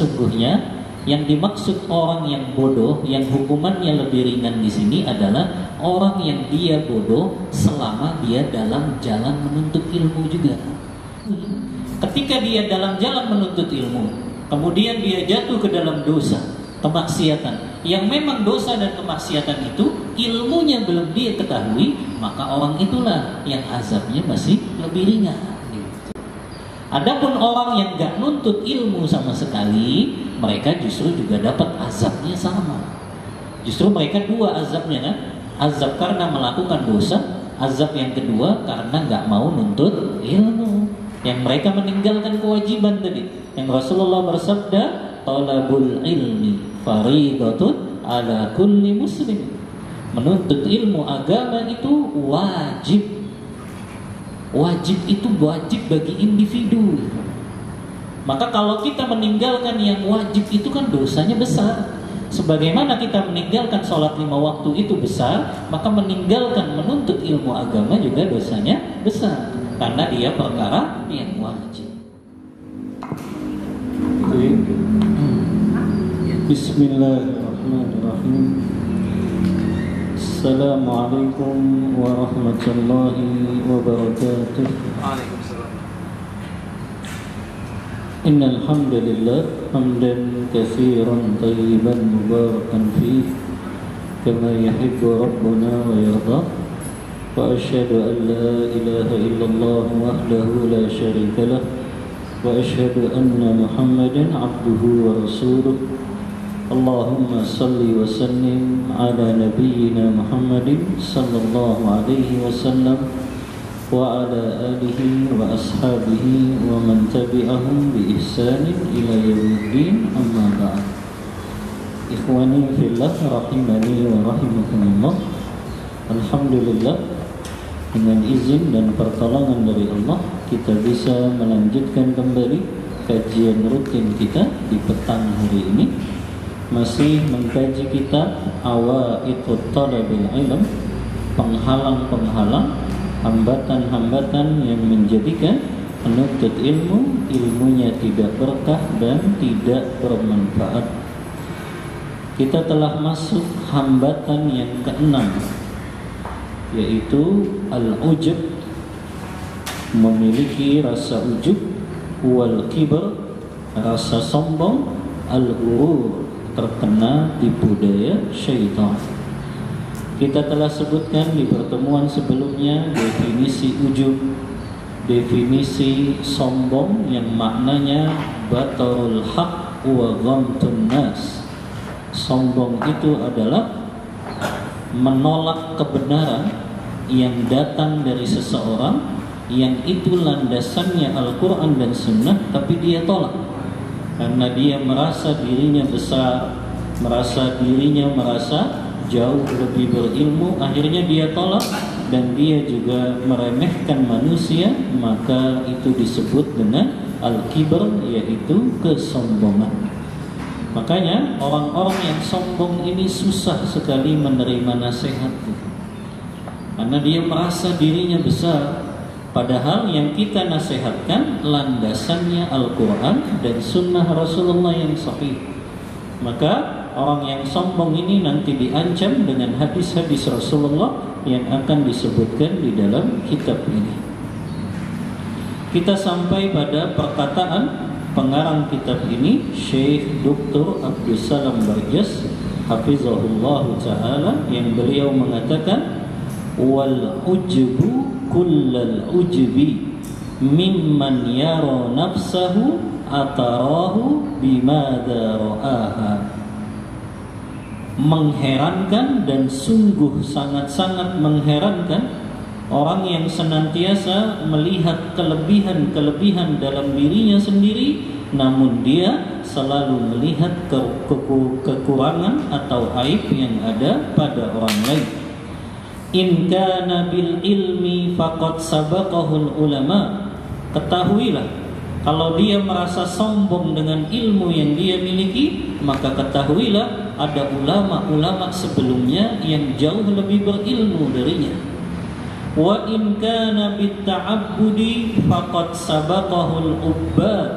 sesungguhnya yang dimaksud orang yang bodoh, yang hukumannya lebih ringan di sini adalah orang yang dia bodoh selama dia dalam jalan menuntut ilmu juga. Ketika dia dalam jalan menuntut ilmu, kemudian dia jatuh ke dalam dosa, kemaksiatan, yang memang dosa dan kemaksiatan itu ilmunya belum dia ketahui, maka orang itulah yang azabnya masih lebih ringan. Adapun orang yang gak nuntut ilmu sama sekali, mereka justru juga dapat azabnya sama. Justru mereka dua azabnya kan? Azab karena melakukan dosa, azab yang kedua karena gak mau nuntut ilmu. Yang mereka meninggalkan kewajiban tadi. Yang Rasulullah bersabda, talabul ilmi faridatun ala kulli muslim. Menuntut ilmu agama itu wajib. Wajib itu wajib bagi individu. Maka kalau kita meninggalkan yang wajib itu kan dosanya besar. Sebagaimana kita meninggalkan sholat 5 waktu itu besar, maka meninggalkan menuntut ilmu agama juga dosanya besar. Karena dia perkara yang wajib. Bismillahirrahmanirrahim. Assalamualaikum warahmatullahi wabarakatuh. Waalaikumsalam. Innal hamdalillah hamdan katsiran tayyiban mubarakan fihi kama yuhibbu rabbuna wa yarda. Wa asyhadu an la ilaha illallah wahdahu la syarika lah wa asyhadu anna Muhammadan abduhu wa rasuluh. Allahumma salli wa sallim ala nabiyyina Muhammadin sallallahu alaihi wasallam wa ala alihi wa ashabihi wa man tabi'ahum bi ihsanin ila yaumiddin, amma ba'd. Ikhwani fillah rahimani wa rahimakumullah. Alhamdulillah, dengan izin dan pertolongan dari Allah, kita bisa melanjutkan kembali kajian rutin kita di petang hari ini. Masih mengkaji kitab Awa'iqut Talabil Ilm, penghalang-penghalang, hambatan-hambatan yang menjadikan penuntut ilmu ilmunya tidak berkah dan tidak bermanfaat. Kita telah masuk hambatan yang keenam, yaitu al-ujub, memiliki rasa ujub, wal kibr, rasa sombong, al-ghurur, terkena tipu daya syaitan. Kita telah sebutkan di pertemuan sebelumnya definisi ujub, definisi sombong yang maknanya batarul haq wa ghamtun nas. Sombong itu adalah menolak kebenaran yang datang dari seseorang yang itu landasannya Al-Quran dan Sunnah, tapi dia tolak karena dia merasa dirinya besar, merasa jauh lebih berilmu. Akhirnya dia tolak dan dia juga meremehkan manusia. Maka itu disebut dengan al-kibr, yaitu kesombongan. Makanya orang-orang yang sombong ini susah sekali menerima nasihat, karena dia merasa dirinya besar. Padahal yang kita nasihatkan landasannya Al-Quran dan Sunnah Rasulullah yang sahih. Maka orang yang sombong ini nanti diancam dengan hadis-hadis Rasulullah yang akan disebutkan di dalam kitab ini. Kita sampai pada perkataan pengarang kitab ini, Syekh Dr. Abdul Salam Barjas hafizahullah ta'ala, yang beliau mengatakan, wal ujbu kullal ujbi mimman yara nafsahu atarahu bimada ra'aha. Mengherankan dan sungguh sangat-sangat mengherankan orang yang senantiasa melihat kelebihan-kelebihan dalam dirinya sendiri, namun dia selalu melihat kekurangan atau aib yang ada pada orang lain. In kana bil ilmi faqad sabaqahul ulama. Ketahuilah, kalau dia merasa sombong dengan ilmu yang dia miliki, maka ketahuilah ada ulama-ulama sebelumnya yang jauh lebih berilmu darinya. Wa in kana bit ta'abbudi faqad sabaqahul ubbad.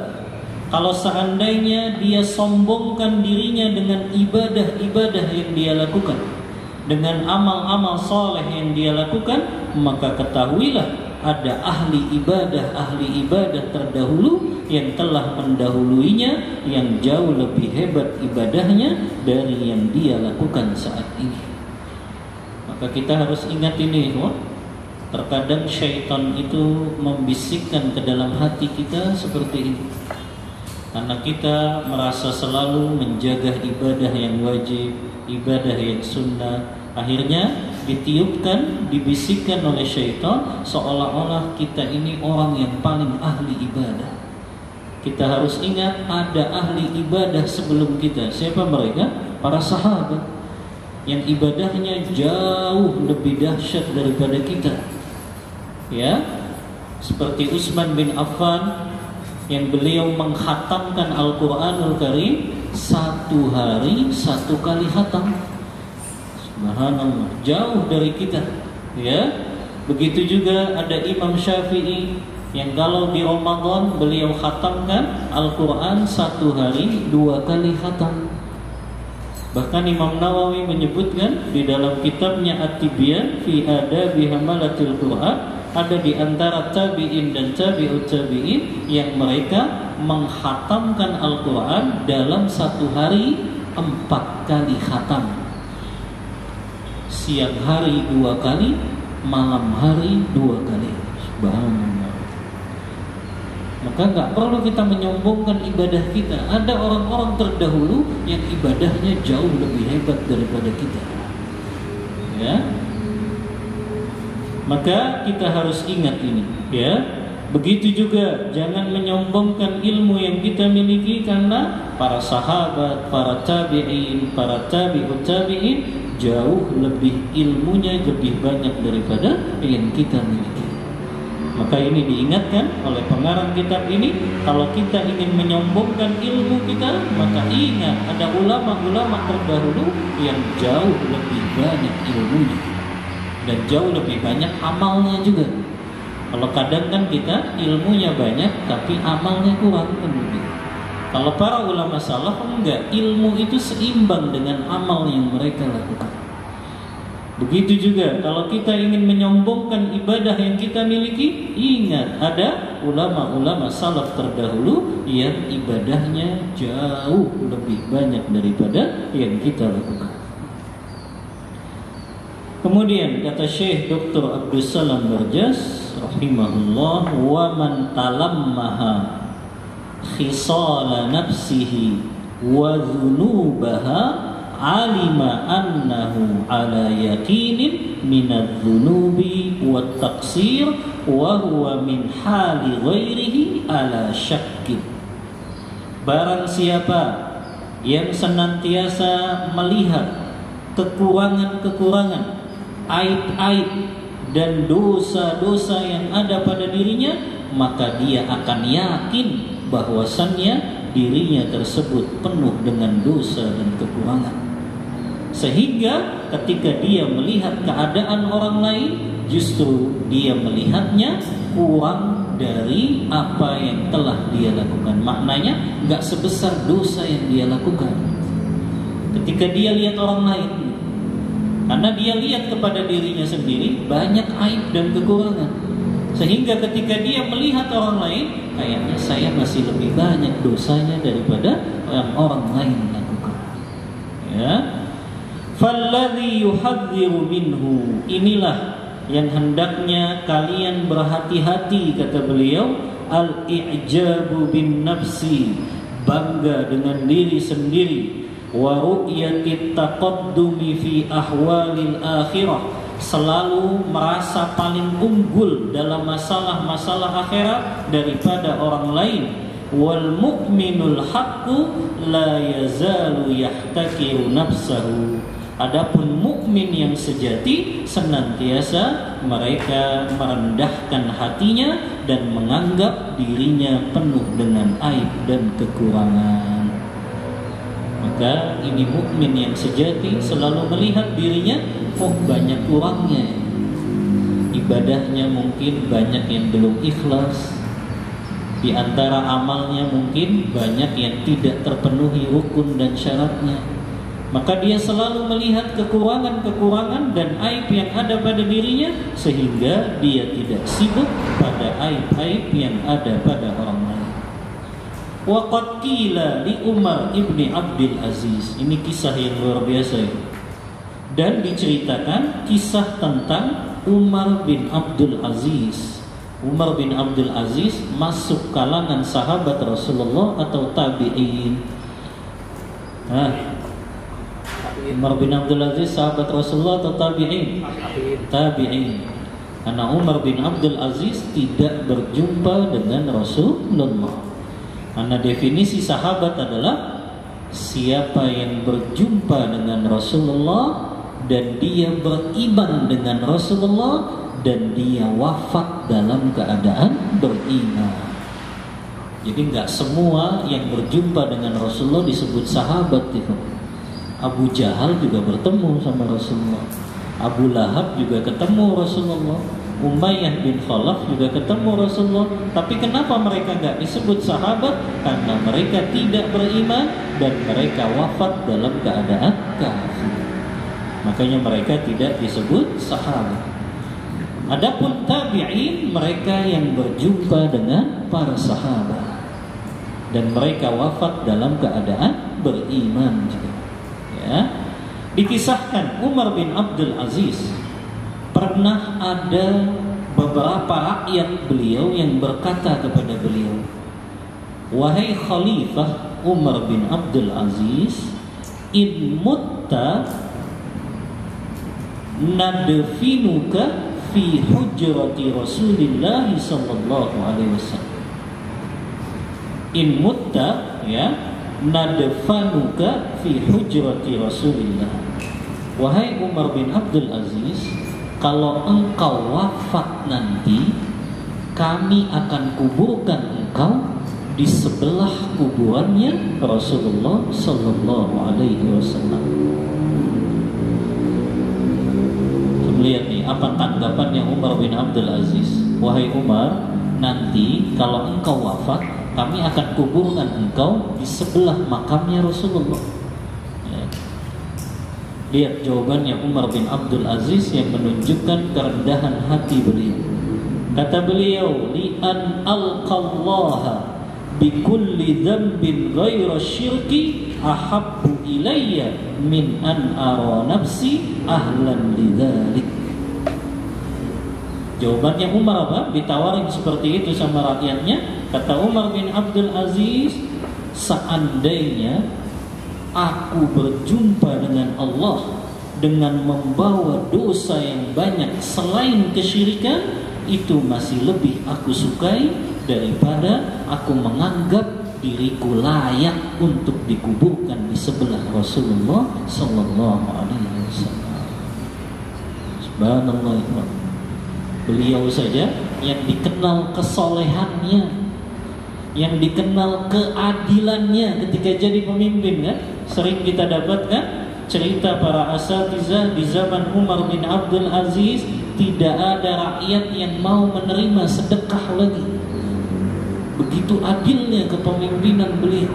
Kalau seandainya dia sombongkan dirinya dengan ibadah-ibadah yang dia lakukan, dengan amal-amal soleh yang dia lakukan, maka ketahuilah ada ahli ibadah terdahulu yang telah mendahuluinya, yang jauh lebih hebat ibadahnya dari yang dia lakukan saat ini. Maka kita harus ingat ini, terkadang syaitan itu membisikkan ke dalam hati kita seperti ini, karena kita merasa selalu menjaga ibadah yang wajib, ibadah yang sunnah. Akhirnya ditiupkan, dibisikkan oleh syaitan seolah-olah kita ini orang yang paling ahli ibadah. Kita harus ingat ada ahli ibadah sebelum kita. Siapa mereka? Para sahabat yang ibadahnya jauh lebih dahsyat daripada kita. Ya, seperti Utsman bin Affan yang beliau menghatamkan Al-Quranul Karim 1 hari 1 kali khatam. Subhanallah, jauh dari kita. Ya, begitu juga ada Imam Syafi'i yang kalau di Ramadan beliau khatamkan Al-Quran 1 hari 2 kali khatam. Bahkan Imam Nawawi menyebutkan di dalam kitabnya At-Tibyan fi Adabi Hamalatil Quran, ada di antara tabi'in dan tabi'ut tabi'in yang mereka menghatamkan Al-Quran dalam 1 hari 4 kali khatam. Siang hari 2 kali, malam hari 2 kali. Subhanallah. Maka gak perlu kita menyombongkan ibadah kita. Ada orang-orang terdahulu yang ibadahnya jauh lebih hebat daripada kita. Ya, maka kita harus ingat ini, ya. Begitu juga jangan menyombongkan ilmu yang kita miliki, karena para sahabat, para tabi'in, para tabi'ut tabi'in jauh lebih ilmunya lebih banyak daripada yang kita miliki. Maka ini diingatkan oleh pengarang kitab ini, kalau kita ingin menyombongkan ilmu kita, maka ingat ada ulama-ulama terdahulu yang jauh lebih banyak ilmunya dan jauh lebih banyak amalnya juga. Kalau kadang kan kita ilmunya banyak tapi amalnya kurang kan begitu. Kalau para ulama salaf enggak, ilmu itu seimbang dengan amal yang mereka lakukan. Begitu juga kalau kita ingin menyombongkan ibadah yang kita miliki, ingat ada ulama-ulama salaf terdahulu yang ibadahnya jauh lebih banyak daripada yang kita lakukan. Kemudian kata Syekh Dr. Abdul Salam Barjas rahimahullah, wa man talammaha khisala nafsihi wa dhunubaha alima annahu ala yaqinin minadz dhunubi wat taqsir wa huwa min hali ghairihi ala syakkin. Barang siapa yang senantiasa melihat kekurangan-kekurangan, aib-aib dan dosa-dosa yang ada pada dirinya, maka dia akan yakin bahwasannya dirinya tersebut penuh dengan dosa dan kekurangan. Sehingga ketika dia melihat keadaan orang lain, justru dia melihatnya kurang dari apa yang telah dia lakukan. Maknanya gak sebesar dosa yang dia lakukan ketika dia lihat orang lain. Karena dia lihat kepada dirinya sendiri banyak aib dan kekurangan, sehingga ketika dia melihat orang lain, kayaknya saya masih lebih banyak dosanya daripada yang orang lain lakukan. Ya, falladhi yuhadziru minhu, inilah yang hendaknya kalian berhati-hati, kata beliau, al-i'jabu bin nafsi, bangga dengan diri sendiri, wa ru'yati taqaddumi fi ahwalil akhirah, selalu merasa paling unggul dalam masalah-masalah akhirat daripada orang lain. Wal mu'minul haqqu la yazalu yahtakiru nafsahu, adapun mukmin yang sejati senantiasa mereka merendahkan hatinya dan menganggap dirinya penuh dengan aib dan kekurangan. Maka ini mukmin yang sejati selalu melihat dirinya, oh banyak kurangnya, ibadahnya mungkin banyak yang belum ikhlas, Di antara amalnya mungkin banyak yang tidak terpenuhi rukun dan syaratnya. Maka dia selalu melihat kekurangan-kekurangan dan aib yang ada pada dirinya, sehingga dia tidak sibuk pada aib-aib yang ada pada orang lain. Wa qad qila li Umar ibni Abdul Aziz. Ini kisah yang luar biasa ini. Dan diceritakan kisah tentang Umar bin Abdul Aziz. Umar bin Abdul Aziz masuk kalangan sahabat Rasulullah atau tabi'in. Umar bin Abdul Aziz sahabat Rasulullah atau tabi'in? Tabi'in. Karena Umar bin Abdul Aziz tidak berjumpa dengan Rasulullah. Karena definisi sahabat adalah siapa yang berjumpa dengan Rasulullah dan dia beriman dengan Rasulullah dan dia wafat dalam keadaan beriman. Jadi nggak semua yang berjumpa dengan Rasulullah disebut sahabat itu. Abu Jahal juga bertemu sama Rasulullah. Abu Lahab juga ketemu Rasulullah. Umayyah bin Khalaf juga ketemu Rasulullah. Tapi kenapa mereka nggak disebut sahabat? Karena mereka tidak beriman dan mereka wafat dalam keadaan kafir. Makanya mereka tidak disebut sahabat. Adapun tabi'in, mereka yang berjumpa dengan para sahabat dan mereka wafat dalam keadaan beriman juga. Ya. Dikisahkan Umar bin Abdul Aziz pernah ada beberapa rakyat beliau yang berkata kepada beliau, "Wahai Khalifah Umar bin Abdul Aziz, in mutta nadfinuka fi hujrati Rasulillah sallallahu alaihi wasallam." In mutta, ya, nadfanuka fi hujrati Rasulillah. Wahai Umar bin Abdul Aziz, kalau engkau wafat nanti, kami akan kuburkan engkau di sebelah kuburannya Rasulullah sallallahu alaihi wasallam. Lihat nih apa tanggapannya Umar bin Abdul Aziz. Wahai Umar, nanti kalau engkau wafat, kami akan kuburkan engkau di sebelah makamnya Rasulullah. Ya. Lihat jawabannya Umar bin Abdul Aziz yang menunjukkan kerendahan hati beliau. Kata beliau, li an alqallaha bi kulli dhanbin ghaira syirki ahabbu ilayya min an ara nafsi ahlan lidzalik. Jawabannya Umar apa? Ditawarin seperti itu sama rakyatnya. Kata Umar bin Abdul Aziz, seandainya aku berjumpa dengan Allah dengan membawa dosa yang banyak selain kesyirikan, itu masih lebih aku sukai daripada aku menganggap diriku layak untuk dikuburkan di sebelah Rasulullah sallallahu alaihi wasallam. Subhanallah. Beliau saja yang dikenal kesolehannya, yang dikenal keadilannya ketika jadi pemimpin, kan? Sering kita dapatkan cerita para asatizah di zaman Umar bin Abdul Aziz, tidak ada rakyat yang mau menerima sedekah lagi. Begitu adilnya kepemimpinan beliau.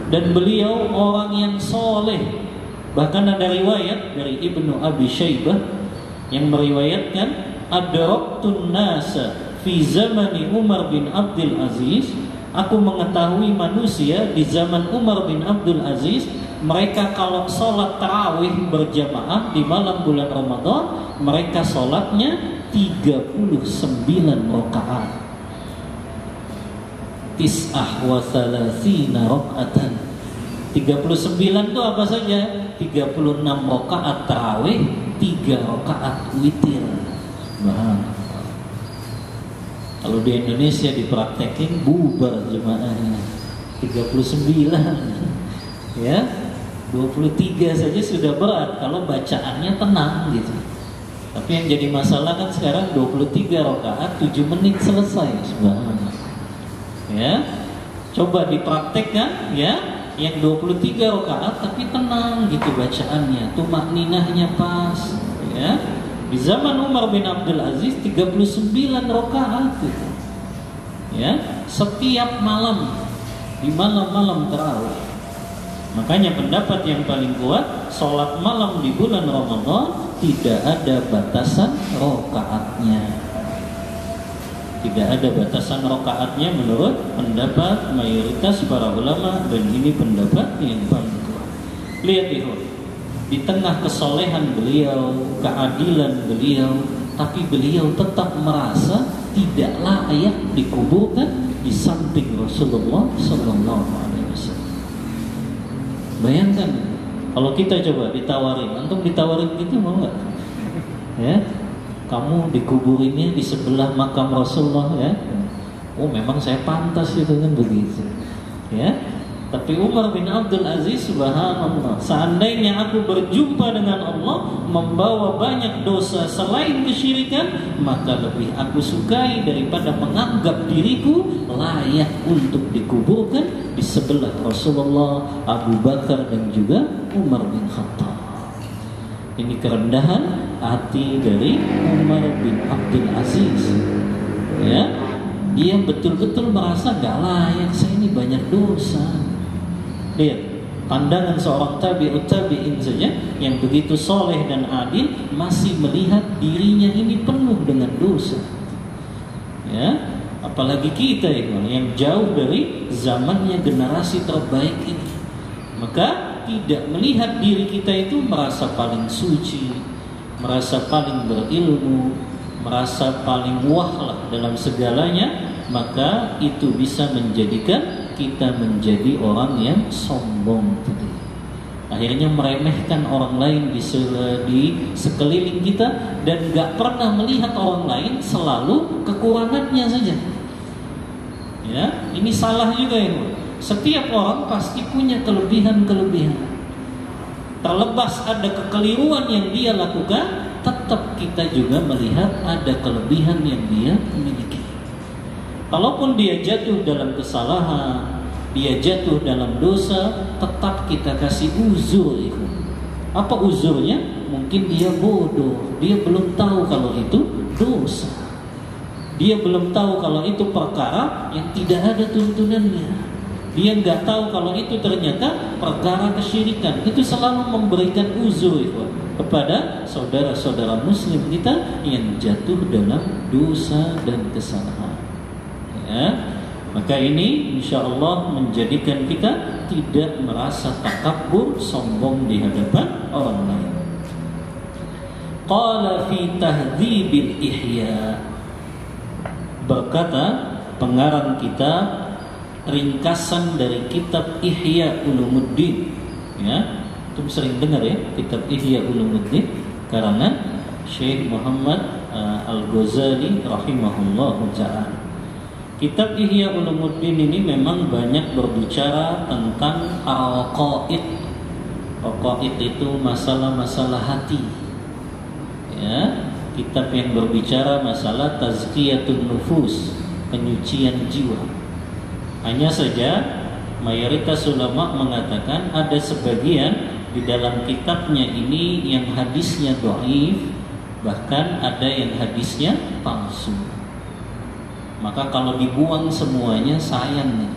Dan beliau orang yang soleh. Bahkan ada riwayat dari Ibnu Abi Syaibah yang meriwayatkan, adraktun nasa fi zamani Umar bin Abdul Aziz, aku mengetahui manusia di zaman Umar bin Abdul Aziz, mereka kalau sholat tarawih berjamaah di malam bulan Ramadan, mereka sholatnya 39 rakaat. Tis'ah wa salasina rakaatan. 39 itu apa saja? 36 rakaat tarawih, 3 rakaat witir. Nah, kalau di Indonesia dipraktekin bubar jemaahnya 39, ya 23 saja sudah berat kalau bacaannya tenang gitu. Tapi yang jadi masalah kan sekarang 23 rakaat 7 menit selesai. Subhanallah. Ya, coba dipraktekkan ya, yang 23 rakaat tapi tenang gitu bacaannya, tumakninahnya pas ya. Di zaman Umar bin Abdul Aziz 39 rakaat gitu. Ya. setiap malam di malam-malam tarawih. Makanya pendapat yang paling kuat, sholat malam di bulan Ramadan tidak ada batasan rokaatnya. Tidak ada batasan rokaatnya menurut pendapat mayoritas para ulama, dan ini pendapat yang paling kuat. Lihat itu, di tengah kesolehan beliau, keadilan beliau, tapi beliau tetap merasa tidak layak dikuburkan di samping Rasulullah Sallallahu Alaihi Wasallam. Bayangkan kalau kita coba ditawarin, antum ditawarin gitu mau nggak? Ya, kamu dikuburinnya di sebelah makam Rasulullah ya. Oh memang saya pantas itu kan begitu. Ya. Tapi Umar bin Abdul Aziz, subhanallah, seandainya aku berjumpa dengan Allah membawa banyak dosa selain kesyirikan, maka lebih aku sukai daripada menganggap diriku layak untuk dikuburkan di sebelah Rasulullah, Abu Bakar dan juga Umar bin Khattab. Ini kerendahan hati dari Umar bin Abdul Aziz. Ya, dia betul-betul merasa gak layak, saya ini banyak dosa. Lihat, pandangan seorang tabi'ut tabi'in saja yang begitu soleh dan adil masih melihat dirinya ini penuh dengan dosa. Ya, apalagi kita yang jauh dari zamannya generasi terbaik ini. Maka tidak melihat diri kita itu merasa paling suci, merasa paling berilmu, merasa paling wah lah dalam segalanya, maka itu bisa menjadikan kita menjadi orang yang sombong tadi. Akhirnya meremehkan orang lain di sekeliling kita dan gak pernah melihat orang lain, selalu kekurangannya saja. Ya, ini salah juga ya. Setiap orang pasti punya kelebihan-kelebihan. Terlepas ada kekeliruan yang dia lakukan, tetap kita juga melihat ada kelebihan yang dia miliki. Kalaupun dia jatuh dalam kesalahan, dia jatuh dalam dosa, tetap kita kasih uzur itu. Apa uzurnya? Mungkin dia bodoh, dia belum tahu kalau itu dosa. Dia belum tahu kalau itu perkara yang tidak ada tuntunannya. Dia nggak tahu kalau itu ternyata perkara kesyirikan. Itu selalu memberikan uzur itu kepada saudara-saudara muslim kita yang jatuh dalam dosa dan kesalahan. Ya, maka ini insya Allah menjadikan kita tidak merasa takabur, sombong di hadapan orang lain. Qala fi tahdzibil ihya, berkata pengarang kitab ringkasan dari kitab Ihya Ulumuddin. Ya, itu sering dengar ya, kitab Ihya Ulumuddin karangan Syekh Muhammad Al-Ghazali rahimahullahu ta'ala. Kitab Ihya Ulumuddin ini memang banyak berbicara tentang al-qaid. Al-qaid itu masalah-masalah hati. Ya, kitab yang berbicara masalah tazkiyatun nufus, penyucian jiwa. Hanya saja mayoritas ulama mengatakan ada sebagian di dalam kitabnya ini yang hadisnya dhaif, bahkan ada yang hadisnya palsu. Maka kalau dibuang semuanya sayang nih.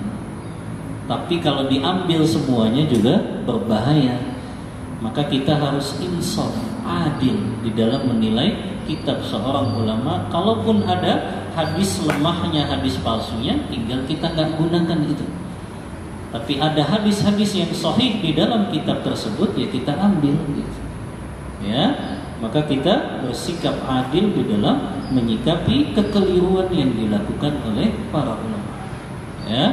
Tapi kalau diambil semuanya juga berbahaya. Maka kita harus insaf, adil di dalam menilai kitab seorang ulama. Kalaupun ada hadis lemahnya, hadis palsunya, tinggal kita nggak gunakan itu. Tapi ada hadis-hadis yang sahih di dalam kitab tersebut, ya kita ambil gitu. Ya, maka kita bersikap adil di dalam menyikapi kekeliruan yang dilakukan oleh para ulama. Ya,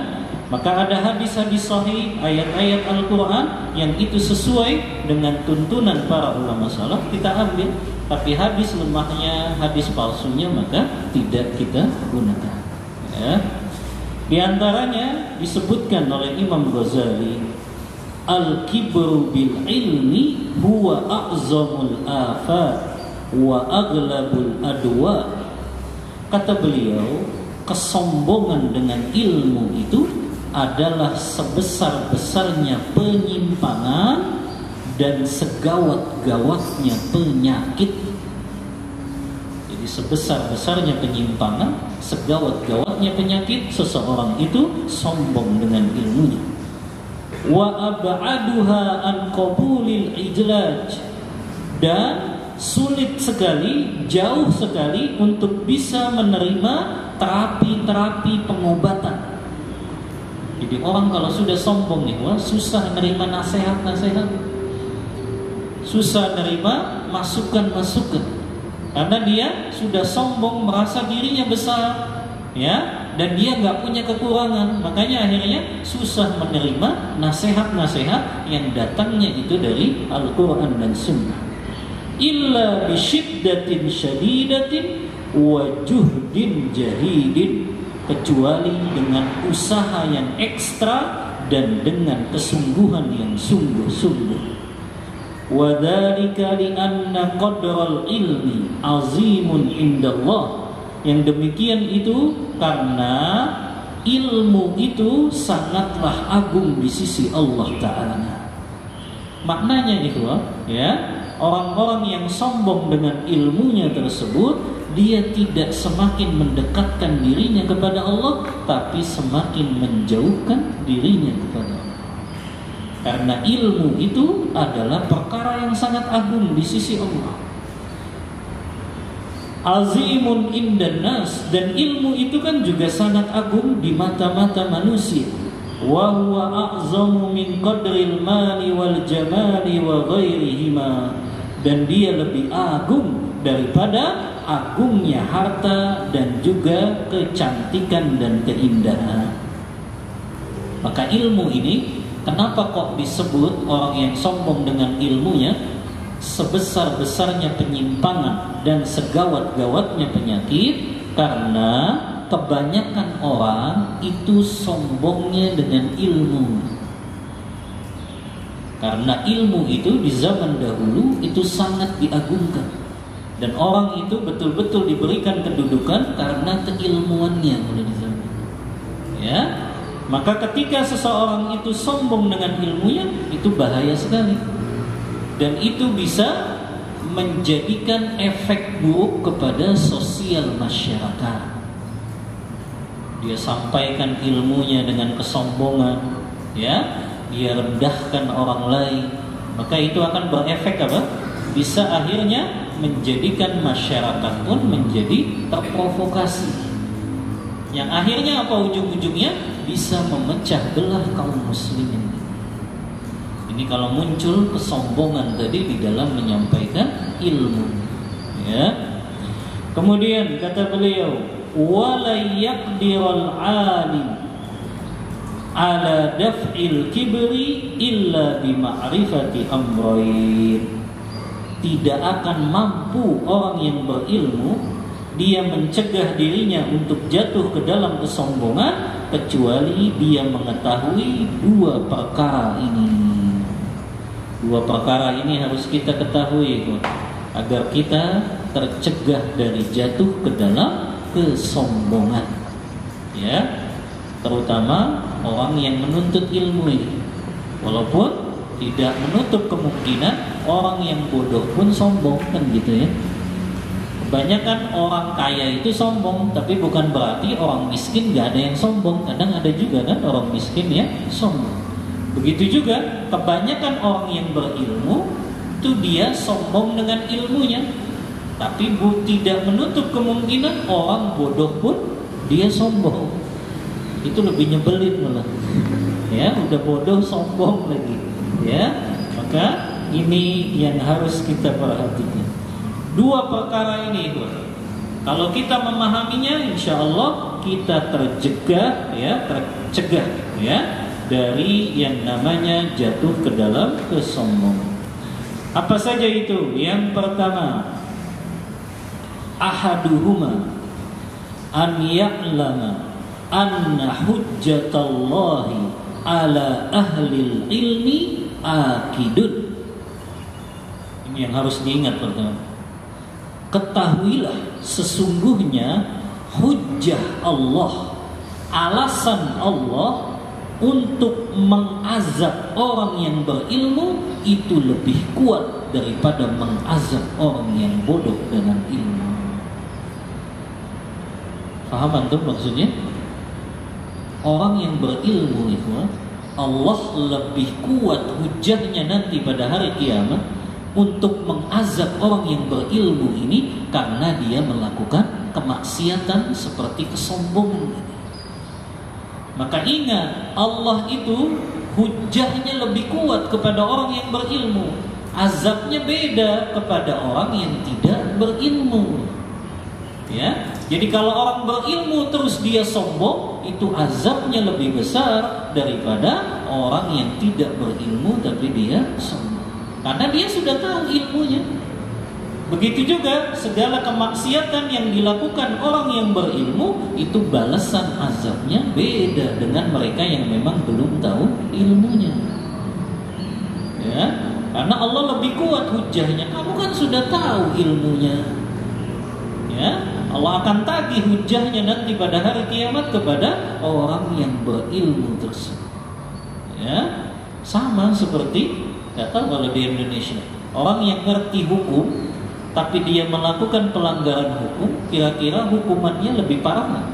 maka ada hadis-hadis sahih, ayat-ayat Al-Quran yang itu sesuai dengan tuntunan para ulama salaf, kita ambil. Tapi hadis lemahnya, hadis palsunya, maka tidak kita gunakan. Ya. Di antaranya disebutkan oleh Imam Ghazali, al-kibru bil ilmi huwa a'zamul afat wa aghlabul adwa. Kata beliau, kesombongan dengan ilmu itu adalah sebesar-besarnya penyimpangan dan segawat-gawatnya penyakit. Jadi sebesar-besarnya penyimpangan, segawat-gawatnya penyakit, seseorang itu sombong dengan ilmunya. Wa ab'aduha an qabulil ijlaj, dan sulit sekali, jauh sekali untuk bisa menerima terapi-terapi pengobatan. Jadi orang kalau sudah sombong nih, wah, susah menerima nasihat-nasihat, susah menerima masukan-masukan, karena dia sudah sombong, merasa dirinya besar, ya, dan dia nggak punya kekurangan. Makanya akhirnya susah menerima nasihat-nasihat yang datangnya itu dari Al-Quran dan Sunnah. Illa bisyiddatin syadidatin wa juhdin jahidin, kecuali dengan usaha yang ekstra dan dengan kesungguhan yang sungguh-sungguh. Wa dzalika li anna qadral ilmi azimun indallah, yang demikian itu karena ilmu itu sangatlah agung di sisi Allah Ta'ala. Maknanya itu, ya, orang-orang yang sombong dengan ilmunya tersebut, dia tidak semakin mendekatkan dirinya kepada Allah, tapi semakin menjauhkan dirinya kepada Allah. Karena ilmu itu adalah perkara yang sangat agung di sisi Allah. Azimun indan nas, dan ilmu itu kan juga sangat agung di mata-mata manusia. Wa huwa a'zamu min qadril mali wal jamali wa ghairihima, dan dia lebih agung daripada agungnya harta dan juga kecantikan dan keindahan. Maka ilmu ini, kenapa kok disebut orang yang sombong dengan ilmunya? Sebesar-besarnya penyimpangan dan segawat-gawatnya penyakit, karena kebanyakan orang itu sombongnya dengan ilmu. Karena ilmu itu di zaman dahulu itu sangat diagungkan, dan orang itu betul-betul diberikan kedudukan karena keilmuannya mulai di zaman. Ya, maka ketika seseorang itu sombong dengan ilmunya, itu bahaya sekali, dan itu bisa menjadikan efek buruk kepada sosial masyarakat. Dia sampaikan ilmunya dengan kesombongan, ya, dia rendahkan orang lain, maka itu akan berefek apa? Bisa akhirnya menjadikan masyarakat pun menjadi terprovokasi, yang akhirnya apa ujung-ujungnya? Bisa memecah belah kaum muslimin. Ini kalau muncul kesombongan tadi di dalam menyampaikan ilmu, ya. Kemudian kata beliau, wala yaqdirul alim ala daf'il kibri illa bima'rifati amrayn. Tidak akan mampu orang yang berilmu dia mencegah dirinya untuk jatuh ke dalam kesombongan, kecuali dia mengetahui dua perkara ini. Dua perkara ini harus kita ketahui agar kita tercegah dari jatuh ke dalam kesombongan, ya. Terutama orang yang menuntut ilmu ini, walaupun tidak menutup kemungkinan orang yang bodoh pun sombong, kan gitu ya. Kebanyakan orang kaya itu sombong, tapi bukan berarti orang miskin gak ada yang sombong. Kadang ada juga kan orang miskin yang sombong. Begitu juga kebanyakan orang yang berilmu itu dia sombong dengan ilmunya, tapi tidak menutup kemungkinan orang bodoh pun dia sombong. Itu lebih nyebelin malah, ya, udah bodoh sombong lagi, ya. Maka ini yang harus kita perhatikan. Dua perkara ini, kalau kita memahaminya, insya Allah kita tercegah, ya, dari yang namanya jatuh ke dalam kesombongan. Apa saja itu? Yang pertama, ahaduhuma an ya'lama anna hujjatallahi ala ahlil ilmi akidun. Ini yang harus diingat pertama. Ketahuilah sesungguhnya hujjah Allah, alasan Allah untuk mengazab orang yang berilmu itu lebih kuat daripada mengazab orang yang bodoh dengan ilmu. Paham antum maksudnya? Orang yang berilmu itu Allah lebih kuat hujahnya nanti pada hari kiamat untuk mengazab orang yang berilmu ini karena dia melakukan kemaksiatan seperti kesombongan. Maka ingat, Allah itu hujahnya lebih kuat kepada orang yang berilmu. Azabnya beda kepada orang yang tidak berilmu. Ya, jadi kalau orang berilmu terus dia sombong, itu azabnya lebih besar daripada orang yang tidak berilmu tapi dia sombong. Karena dia sudah tahu ilmunya. Begitu juga segala kemaksiatan yang dilakukan orang yang berilmu, itu balasan azabnya beda dengan mereka yang memang belum tahu ilmunya. Ya, karena Allah lebih kuat hujahnya. Kamu kan sudah tahu ilmunya. Ya, Allah akan tagih hujahnya nanti pada hari kiamat kepada orang yang berilmu tersebut. Ya, sama seperti, nggak tahu kalau di Indonesia, orang yang ngerti hukum tapi dia melakukan pelanggaran hukum, kira-kira hukumannya lebih parah nggak?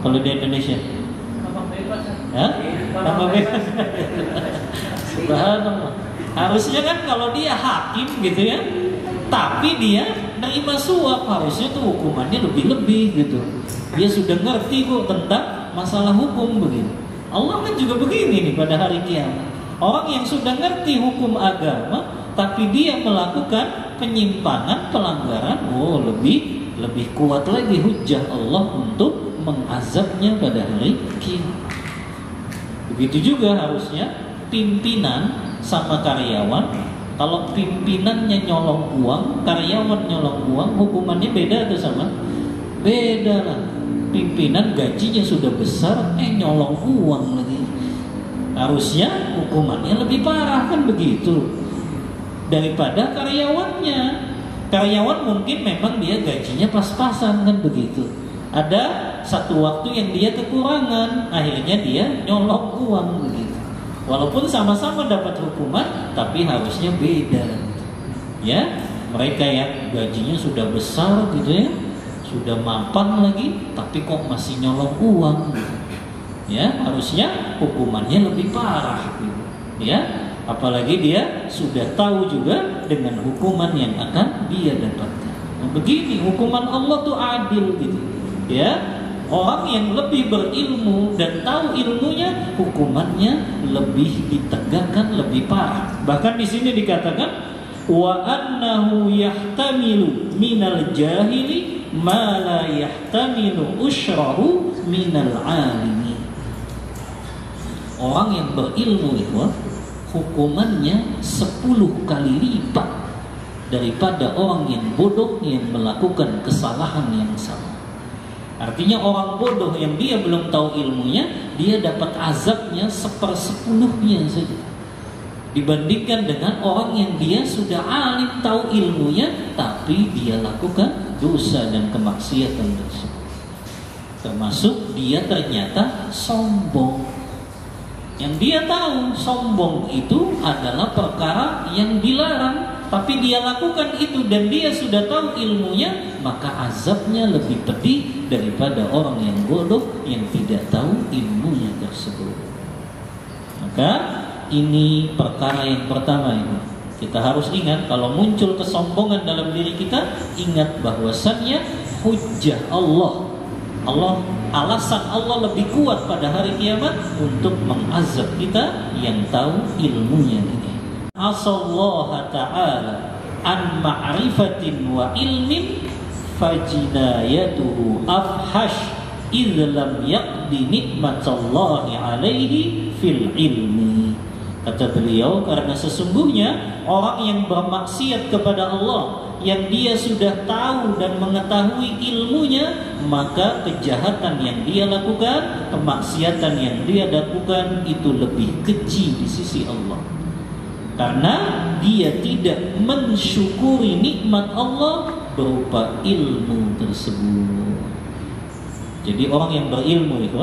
Kalau di Indonesia? Tambah bebas. Ya? Tambah bebas. Subhanallah. Harusnya kan kalau dia hakim gitu ya, tapi dia nerima suap, harusnya tuh hukumannya lebih-lebih gitu. Dia sudah ngerti kok tentang masalah hukum begitu. Allah kan juga begini nih pada hari kiamat. Orang yang sudah ngerti hukum agama tapi dia melakukan penyimpangan, pelanggaran, lebih kuat lagi hujah Allah untuk mengazabnya pada hari kiamat. Begitu juga harusnya pimpinan sama karyawan. Kalau pimpinannya nyolong uang, karyawan nyolong uang, hukumannya beda atau sama? Beda lah. Pimpinan gajinya sudah besar, nyolong uang lagi. Harusnya hukumannya lebih parah kan begitu daripada karyawannya. Karyawan mungkin memang dia gajinya pas-pasan kan begitu. Ada satu waktu yang dia kekurangan, akhirnya dia nyolong uang begitu. Walaupun sama-sama dapat hukuman, tapi harusnya beda. Ya, mereka yang gajinya sudah besar gitu ya, sudah mapan lagi, tapi kok masih nyolong uang. Ya, harusnya hukumannya lebih parah. Gitu. Ya, apalagi dia sudah tahu juga dengan hukuman yang akan dia dapatkan. Nah, begini hukuman Allah tuh adil gitu. Ya. Orang yang lebih berilmu dan tahu ilmunya, hukumannya lebih ditegakkan, lebih parah. Bahkan di sini dikatakan wa annahu yahtamilu minal jahili ma la yahtamilu usyrahu minal alimi. Orang yang berilmu itu hukumannya 10 kali lipat daripada orang yang bodoh yang melakukan kesalahan yang sama. Artinya orang bodoh yang dia belum tahu ilmunya, dia dapat azabnya 1/10-nya saja dibandingkan dengan orang yang dia sudah alim tahu ilmunya tapi dia lakukan dosa dan kemaksiatan tersebut. Termasuk dia ternyata sombong. Yang dia tahu sombong itu adalah perkara yang dilarang, tapi dia lakukan itu dan dia sudah tahu ilmunya, maka azabnya lebih pedih daripada orang yang bodoh yang tidak tahu ilmunya tersebut. Maka ini perkara yang pertama ini. Kita harus ingat kalau muncul kesombongan dalam diri kita, ingat bahwasannya hujjah Allah, alasan Allah lebih kuat pada hari kiamat untuk mengazab kita yang tahu ilmunya ini. Asallahu ta'ala an ma'rifatin wa ilmin fajinayatuhu afhash idh lam yaqdi nikmatallahi alaihi fil ilmi. Kata beliau, karena sesungguhnya orang yang bermaksiat kepada Allah, yang dia sudah tahu dan mengetahui ilmunya, maka kejahatan yang dia lakukan, kemaksiatan yang dia lakukan itu lebih keji di sisi Allah. Karena dia tidak mensyukuri nikmat Allah berupa ilmu tersebut. Jadi orang yang berilmu itu,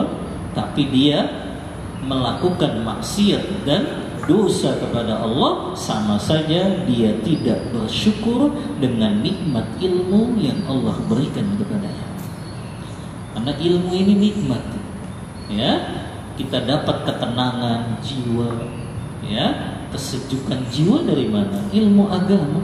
tapi dia melakukan maksiat dan dosa kepada Allah, sama saja dia tidak bersyukur dengan nikmat ilmu yang Allah berikan kepadanya. Karena ilmu ini nikmat. Ya, kita dapat ketenangan jiwa, ya, kesejukan jiwa dari mana? Ilmu agama.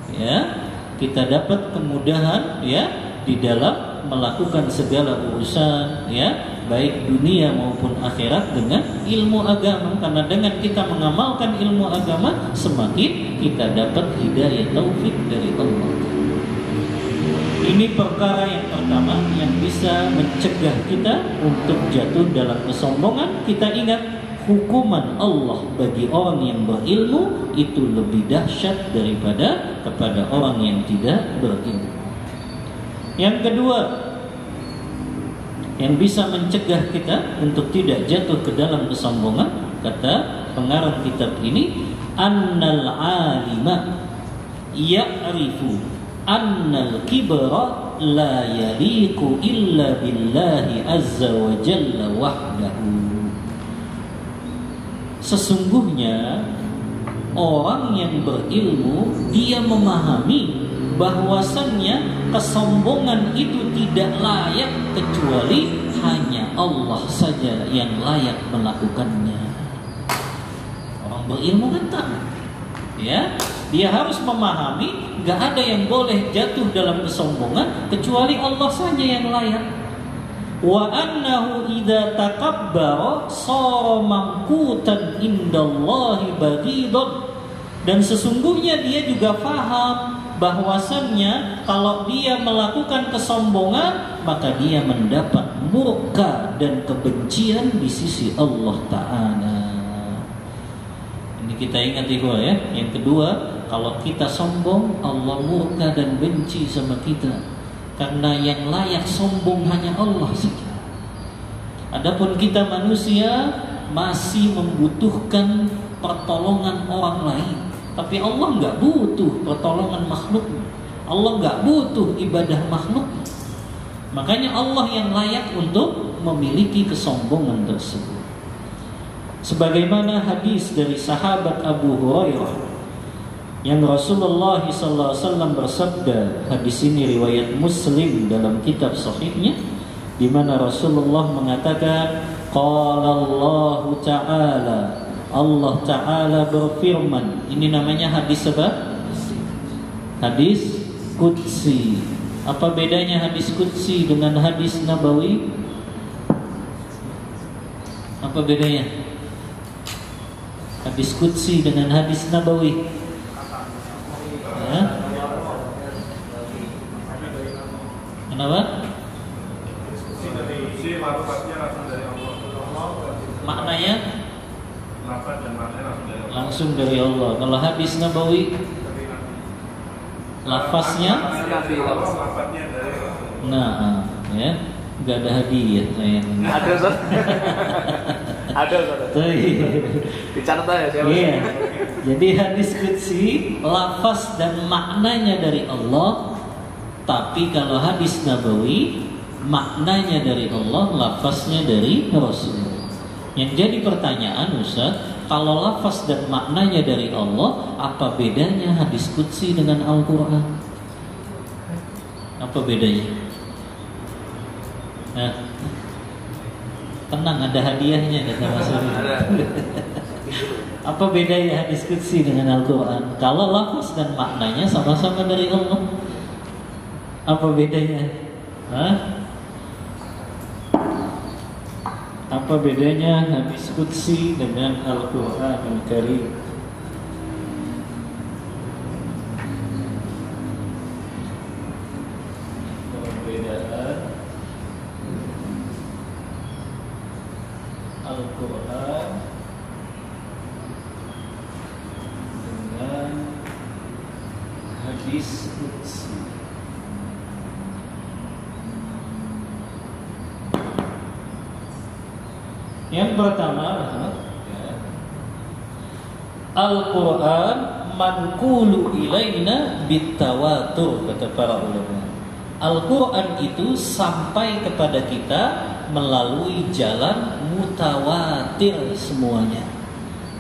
Ya, kita dapat kemudahan, ya, di dalam melakukan segala urusan, ya, baik dunia maupun akhirat dengan ilmu agama. Karena dengan kita mengamalkan ilmu agama, semakin kita dapat hidayah taufik dari Allah. Ini perkara yang pertama yang bisa mencegah kita untuk jatuh dalam kesombongan. Kita ingat, hukuman Allah bagi orang yang berilmu itu lebih dahsyat daripada kepada orang yang tidak berilmu. Yang kedua, yang bisa mencegah kita untuk tidak jatuh ke dalam kesombongan, kata pengarang kitab ini, annal alima ya'rifu annal kibra la yaliqu illa billahi azza wa jalla wahdahu. Sesungguhnya orang yang berilmu, dia memahami bahwasannya kesombongan itu tidak layak kecuali hanya Allah saja yang layak melakukannya. Orang berilmu kan tak, ya, dia harus memahami gak ada yang boleh jatuh dalam kesombongan kecuali Allah saja yang layak. Wa annahu idza takabbara sara mamqutan indallahi baghidan. Dan sesungguhnya dia juga faham bahwasannya kalau dia melakukan kesombongan, maka dia mendapat murka dan kebencian di sisi Allah Ta'ala. Ini kita ingat ikhwah, ya. Yang kedua, kalau kita sombong, Allah murka dan benci sama kita. Karena yang layak sombong hanya Allah saja. Adapun kita manusia masih membutuhkan pertolongan orang lain. Tapi Allah nggak butuh pertolongan makhluk. Allah nggak butuh ibadah makhluk. Makanya Allah yang layak untuk memiliki kesombongan tersebut. Sebagaimana hadis dari sahabat Abu Hurairah yang Rasulullah SAW bersabda, hadis ini riwayat Muslim dalam kitab sahihnya, di mana Rasulullah mengatakan, qala Allah Ta'ala, Allah Ta'ala berfirman. Ini namanya hadis apa? Hadis Qudsi. Apa bedanya hadis Qudsi dengan hadis Nabawi? Apa bedanya hadis Qudsi dengan hadis Nabawi? Ya? Kenapa? Maknanya langsung dari Allah. Kalau hadis Nabawi, lafaznya, nah, ya, nggak ada hadiah saya. Ada, Ustaz. Ada, Ustaz. Dicatat aja siapa? Iya. Jadi hadis qudsi lafaz dan maknanya dari Allah, tapi kalau hadis Nabawi maknanya dari Allah, lafaznya dari Rasul. Yang jadi pertanyaan, Ustaz, kalau lafaz dan maknanya dari Allah, apa bedanya hadis qudsi dengan Al-Quran? Apa bedanya? Nah, tenang, ada hadiahnya kata Mas Ari. Apa bedanya hadis qudsi dengan Al-Quran? Kalau lafaz dan maknanya sama-sama dari Allah, apa bedanya? Hah? Apa bedanya hadis qudsi dengan Al-Quran Al-Karim? Perbedaan Al-Quran dengan hadis qudsi. Yang pertama, Al-Quran manqulu ilaina bitawatur, kata para ulama. Al-Quran itu sampai kepada kita melalui jalan mutawatir semuanya.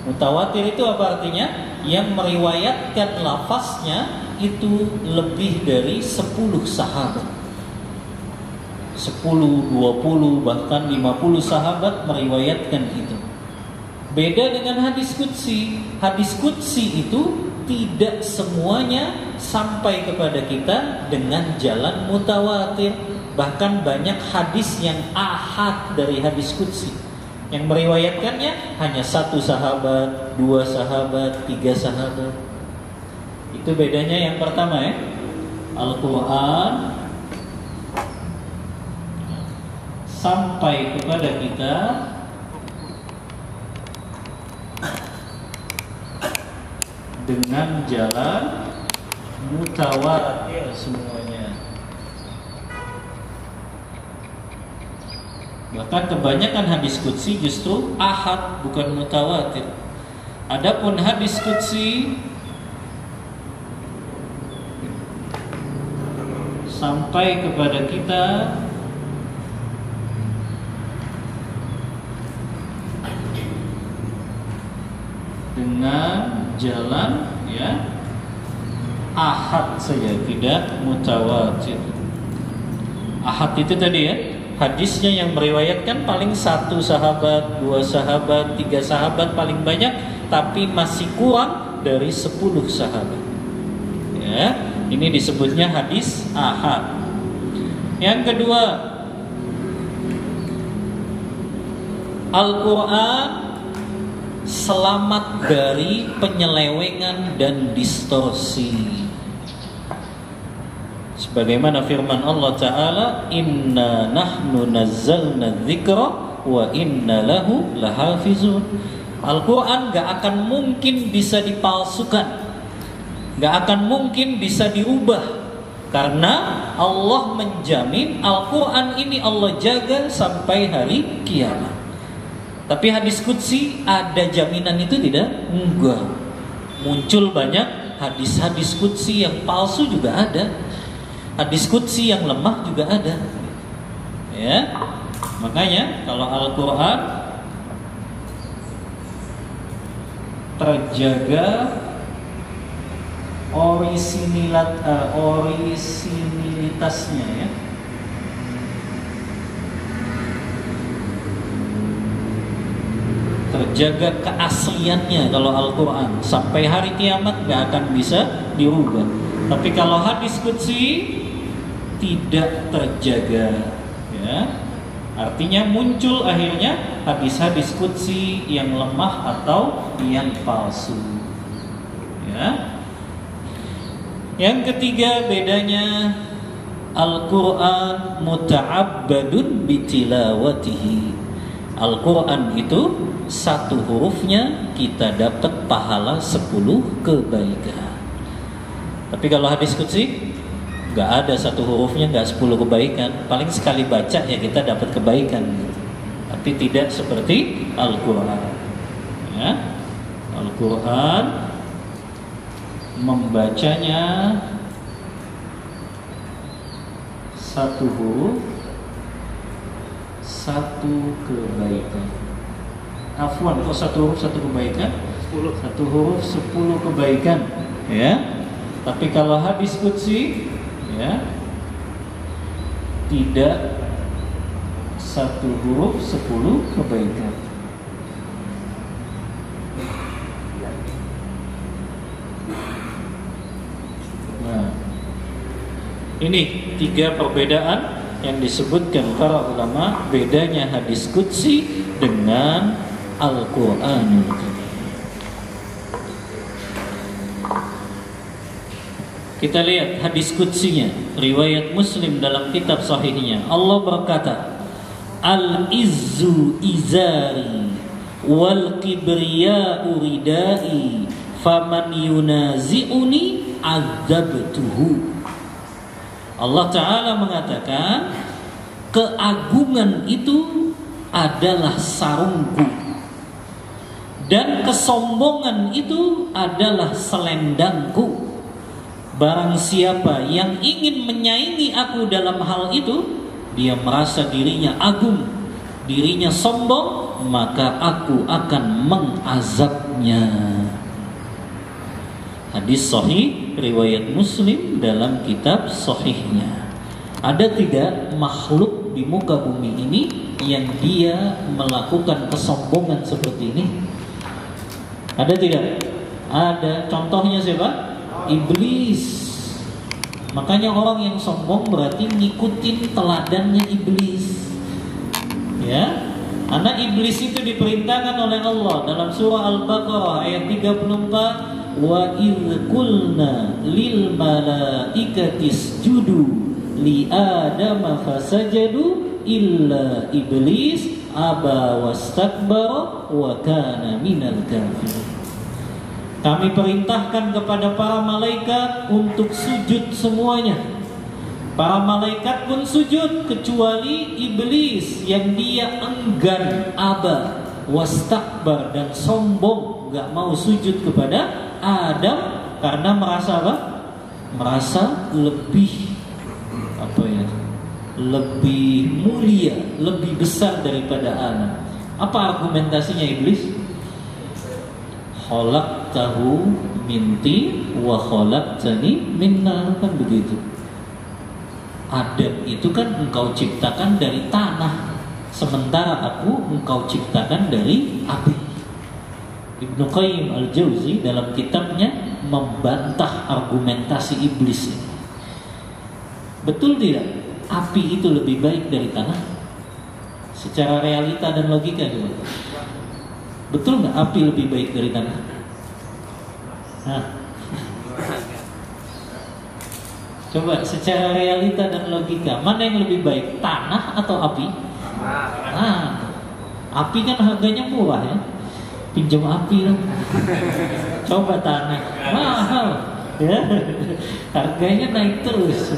Mutawatir itu apa artinya? Yang meriwayatkan lafaznya itu lebih dari 10 sahabat. 10, 20, bahkan 50 sahabat meriwayatkan itu. Beda dengan hadis qudsi. Hadis qudsi itu tidak semuanya sampai kepada kita dengan jalan mutawatir. Bahkan banyak hadis yang ahad dari hadis qudsi, yang meriwayatkannya hanya 1 sahabat, 2 sahabat, 3 sahabat. Itu bedanya yang pertama ya. Al-Quran sampai kepada kita dengan jalan mutawatir semuanya. Bahkan kebanyakan hadis qudsi justru ahad, bukan mutawatir. Adapun hadis qudsi sampai kepada kita dengan jalan ya ahad saja, tidak mutawatir. Ahad itu tadi ya, hadisnya yang meriwayatkan paling 1 sahabat, 2 sahabat, 3 sahabat paling banyak, tapi masih kurang dari 10 sahabat. Ya, ini disebutnya hadis ahad. Yang kedua, Al-Quran selamat dari penyelewengan dan distorsi. Sebagaimana firman Allah Ta'ala, Inna nahnu nazzalna dzikra wa inna lahu lahafizun. Al-Quran gak akan mungkin bisa dipalsukan, gak akan mungkin bisa dirubah, karena Allah menjamin Al-Quran ini Allah jaga sampai hari kiamat. Tapi hadis qudsi ada jaminan itu tidak? Enggak. Muncul banyak hadis-hadis qudsi yang palsu juga ada. Hadis qudsi yang lemah juga ada. Ya. Makanya kalau Al-Quran terjaga orisinilitasnya ya. Terjaga keasliannya kalau Al-Quran sampai hari kiamat gak akan bisa dirubah. Tapi kalau hadis qudsi tidak terjaga ya. Artinya muncul akhirnya hadis-hadis qudsi yang lemah atau yang palsu ya. Yang ketiga bedanya, Al-Quran muta'abbadun bitilawatihi. Al-Quran itu 1 hurufnya kita dapat pahala 10 kebaikan. Tapi kalau hadis qudsi gak ada 1 hurufnya gak 10 kebaikan. Paling sekali baca ya kita dapat kebaikan gitu. Tapi tidak seperti Al-Quran ya. Al-Quran membacanya 1 huruf 1 kebaikan. Afwan, kok 1 huruf 1 kebaikan? 10. 1 huruf 10 kebaikan ya. Tapi kalau hadis qudsi ya tidak 1 huruf 10 kebaikan. Nah, ini 3 perbedaan yang disebutkan para ulama, bedanya hadis qudsi dengan Al-Quran. Kita lihat hadis qudsinya, riwayat Muslim dalam kitab sahihnya. Allah berkata, Al-izzu izari wal kibriya'u ridai faman yunazi'uni azabtuhu. Allah Ta'ala mengatakan, keagungan itu adalah sarungku dan kesombongan itu adalah selendangku. Barang siapa yang ingin menyaingi aku dalam hal itu, dia merasa dirinya agung, dirinya sombong, maka aku akan mengazabnya. Hadis sahih riwayat Muslim dalam kitab sahihnya. Ada tidak makhluk di muka bumi ini yang dia melakukan kesombongan seperti ini? Ada tidak? Ada. Contohnya siapa? Iblis. Makanya orang yang sombong berarti ngikutin teladannya iblis. Ya. Karena iblis itu diperintahkan oleh Allah dalam surah Al-Baqarah ayat 34, wa idz qulna lil malaikati isjudu li adama fasajadu illa iblis aba wastakbara wa kana minal kafirin. Kami perintahkan kepada para malaikat untuk sujud semuanya. Para malaikat pun sujud kecuali iblis yang dia enggan, aba, wastakbar dan sombong, enggak mau sujud kepada Adam karena merasa apa? Merasa lebih lebih mulia, lebih besar daripada Adam. Apa argumentasinya iblis? Khalaqtahu min tin wa khalaqtani min nar, kan begitu. Adam itu kan engkau ciptakan dari tanah, sementara aku engkau ciptakan dari api. Ibnu Qayyim al-Jauzi dalam kitabnya membantah argumentasi iblis ini. Betul tidak? Api itu lebih baik dari tanah? Secara realita dan logika juga. Betul nggak api lebih baik dari tanah? Hah? Coba secara realita dan logika, mana yang lebih baik, tanah atau api? Nah, api kan harganya murah ya, pinjam api dong. Coba tanah, mahal ya, harganya naik terus.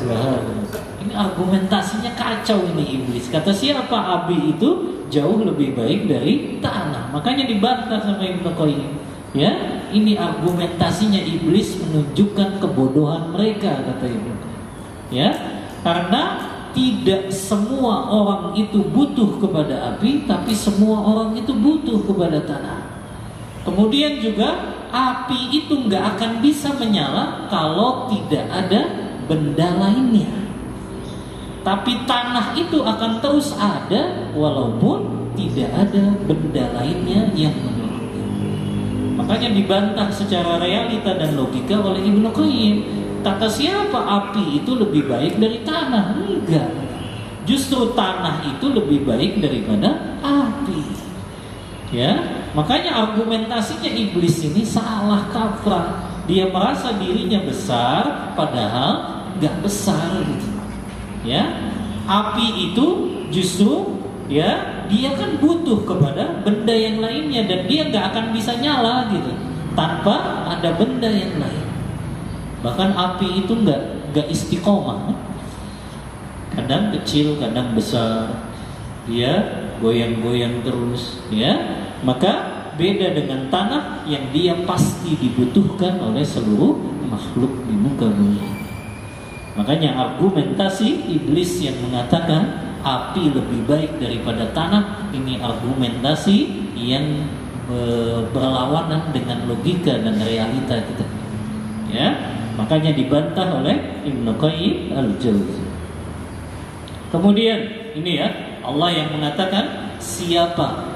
Ini argumentasinya kacau ini iblis. Kata siapa? Api itu jauh lebih baik dari tanah. Makanya dibantah sama Ibnu Qayyim. Ya, ini argumentasinya iblis menunjukkan kebodohan mereka, kata Ibnu. Ya, karena tidak semua orang itu butuh kepada api, tapi semua orang itu butuh kepada tanah. Kemudian juga api itu nggak akan bisa menyala kalau tidak ada benda lainnya. Tapi tanah itu akan terus ada walaupun tidak ada benda lainnya yang menyala. Makanya dibantah secara realita dan logika oleh Ibnu Qayyim. Kata siapa api itu lebih baik dari tanah? Enggak. Justru tanah itu lebih baik daripada api. Ya, makanya argumentasinya iblis ini salah kaprah. Dia merasa dirinya besar padahal enggak besar gitu. Ya, api itu justru ya dia kan butuh kepada benda yang lainnya dan dia nggak akan bisa nyala gitu tanpa ada benda yang lain. Bahkan api itu nggak istiqomah, kadang kecil kadang besar, dia goyang-goyang terus ya. Maka beda dengan tanah yang dia pasti dibutuhkan oleh seluruh makhluk di muka bumi. Makanya argumentasi iblis yang mengatakan api lebih baik daripada tanah, ini argumentasi yang berlawanan dengan logika dan realita kita. Ya, makanya dibantah oleh Ibnu Qayyim al-Jauzi. Kemudian ini ya, Allah yang mengatakan siapa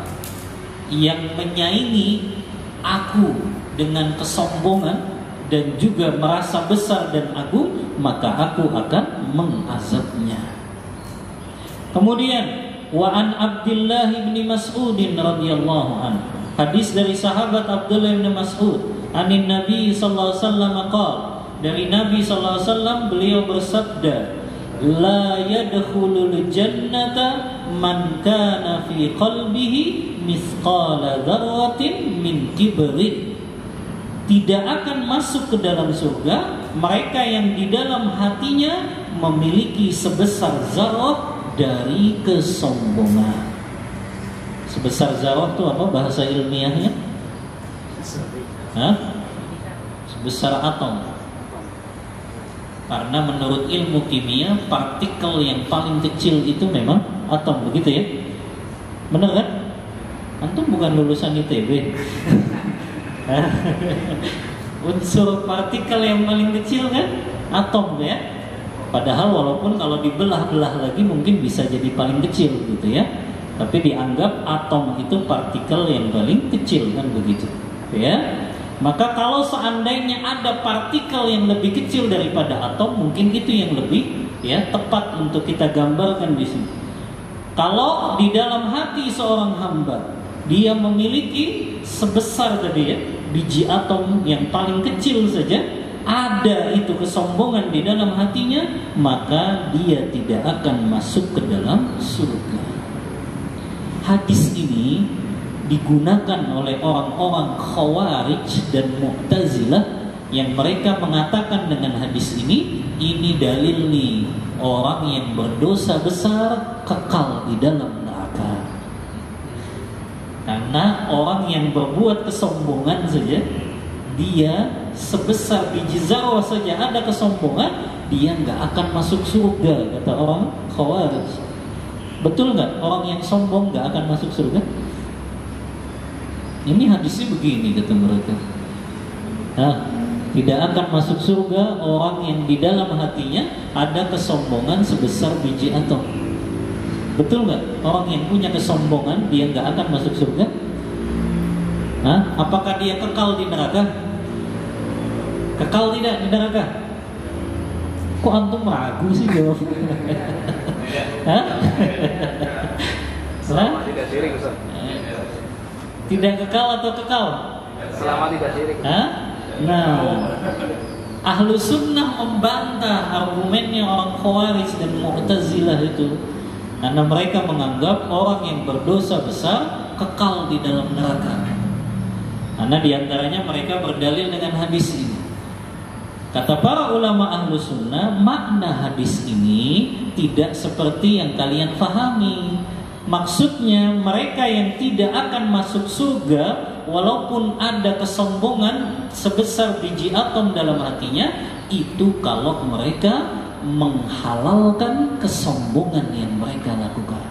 yang menyaingi aku dengan kesombongan dan juga merasa besar dan agung, maka aku akan mengazabnya. Kemudian wa an Abdullah bin Mas'ud radhiyallahu anhu, hadis dari sahabat Abdullah bin Mas'ud, anin Nabi sallallahu alaihi wasallam qala, dari Nabi sallallahu alaihi wasallam beliau bersabda, la yadkhulul jannata man kana fi qalbihi mithqala dzarratin min kibrin. Tidak akan masuk ke dalam surga mereka yang di dalam hatinya memiliki sebesar zarah dari kesombongan. Sebesar zarah itu apa bahasa ilmiahnya? Hah? Sebesar atom. Karena menurut ilmu kimia, partikel yang paling kecil itu memang atom, begitu ya? Benar kan? Antum bukan lulusan ITB. Unsur partikel yang paling kecil kan atom ya. Padahal walaupun kalau dibelah-belah lagi mungkin bisa jadi paling kecil gitu ya. Tapi dianggap atom itu partikel yang paling kecil kan begitu. Ya. Maka kalau seandainya ada partikel yang lebih kecil daripada atom, mungkin itu yang lebih ya tepat untuk kita gambarkan di sini. Kalau di dalam hati seorang hamba dia memiliki sebesar tadi ya biji atom yang paling kecil saja, ada itu kesombongan di dalam hatinya, maka dia tidak akan masuk ke dalam surga. Hadis ini digunakan oleh orang-orang Khawarij dan Mu'tazilah yang mereka mengatakan dengan hadis ini dalil nih, orang yang berdosa besar kekal di dalam neraka. Karena orang yang berbuat kesombongan saja, dia sebesar biji zarah saja ada kesombongan, dia nggak akan masuk surga, kata orang Khawarij. Betul nggak? Orang yang sombong nggak akan masuk surga? Ini hadisnya begini kata mereka. Tidak akan masuk surga orang yang di dalam hatinya ada kesombongan sebesar biji atom. Betul nggak? Orang yang punya kesombongan dia nggak akan masuk surga? Apakah dia kekal di neraka? Kekal tidak di neraka? Kok antum ragu sih jawab? Selama tidak syirik, Ustaz. Tidak kekal atau kekal? Selama tidak syirik. Nah, Ahlu Sunnah membantah argumennya orang Khawarij dan Mu'tazilah itu, karena mereka menganggap orang yang berdosa besar kekal di dalam neraka. Karena diantaranya mereka berdalil dengan hadis ini. Kata para ulama Ahlu Sunnah, makna hadis ini tidak seperti yang kalian fahami. Maksudnya mereka yang tidak akan masuk surga walaupun ada kesombongan sebesar biji atom dalam hatinya, itu kalau mereka menghalalkan kesombongan yang mereka lakukan.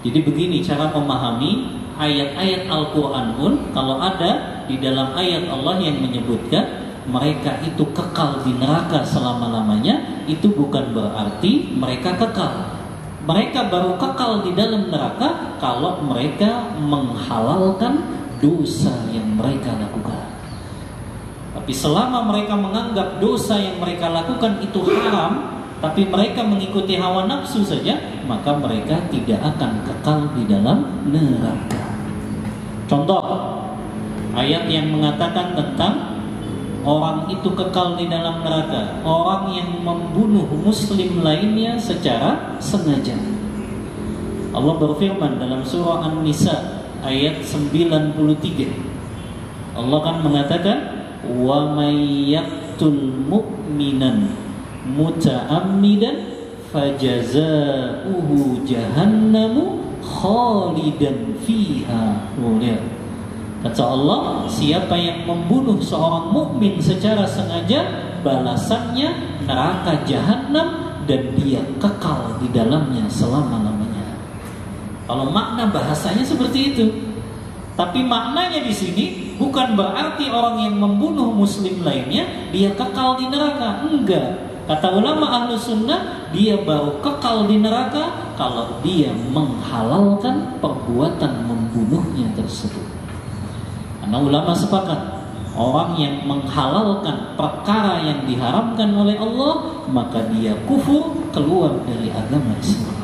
Jadi begini cara memahami ayat-ayat Al-Quran pun, kalau ada di dalam ayat Allah yang menyebutkan mereka itu kekal di neraka selama-lamanya, itu bukan berarti mereka kekal. Mereka baru kekal di dalam neraka kalau mereka menghalalkan dosa yang mereka lakukan. Tapi selama mereka menganggap dosa yang mereka lakukan itu haram, tapi mereka mengikuti hawa nafsu saja, maka mereka tidak akan kekal di dalam neraka. Contoh ayat yang mengatakan tentang orang itu kekal di dalam neraka, orang yang membunuh muslim lainnya secara sengaja. Allah berfirman dalam surah An-Nisa ayat 93. Allah kan mengatakan, "Wa may yaqtul mu'minan muta'ammidan fajazaohu jahannamu khalidan fiha." Kata Allah, siapa yang membunuh seorang mukmin secara sengaja, balasannya neraka jahanam dan dia kekal di dalamnya selama-lamanya. Kalau makna bahasanya seperti itu. Tapi maknanya di sini bukan berarti orang yang membunuh muslim lainnya dia kekal di neraka. Enggak. Kata ulama Ahlu Sunnah, dia baru kekal di neraka kalau dia menghalalkan perbuatan membunuhnya tersebut. Karena ulama sepakat, orang yang menghalalkan perkara yang diharamkan oleh Allah, maka dia kufur, keluar dari agama Islam.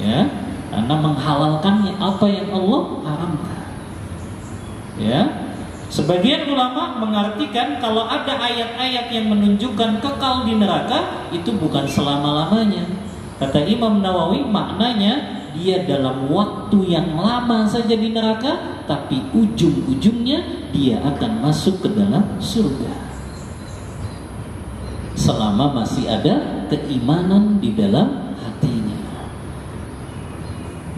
Ya, karena menghalalkannya apa yang Allah haramkan. Ya, sebagian ulama mengartikan kalau ada ayat-ayat yang menunjukkan kekal di neraka, itu bukan selama-lamanya. Kata Imam Nawawi, maknanya dia dalam waktu yang lama saja di neraka, tapi ujung-ujungnya dia akan masuk ke dalam surga selama masih ada keimanan di dalam hatinya.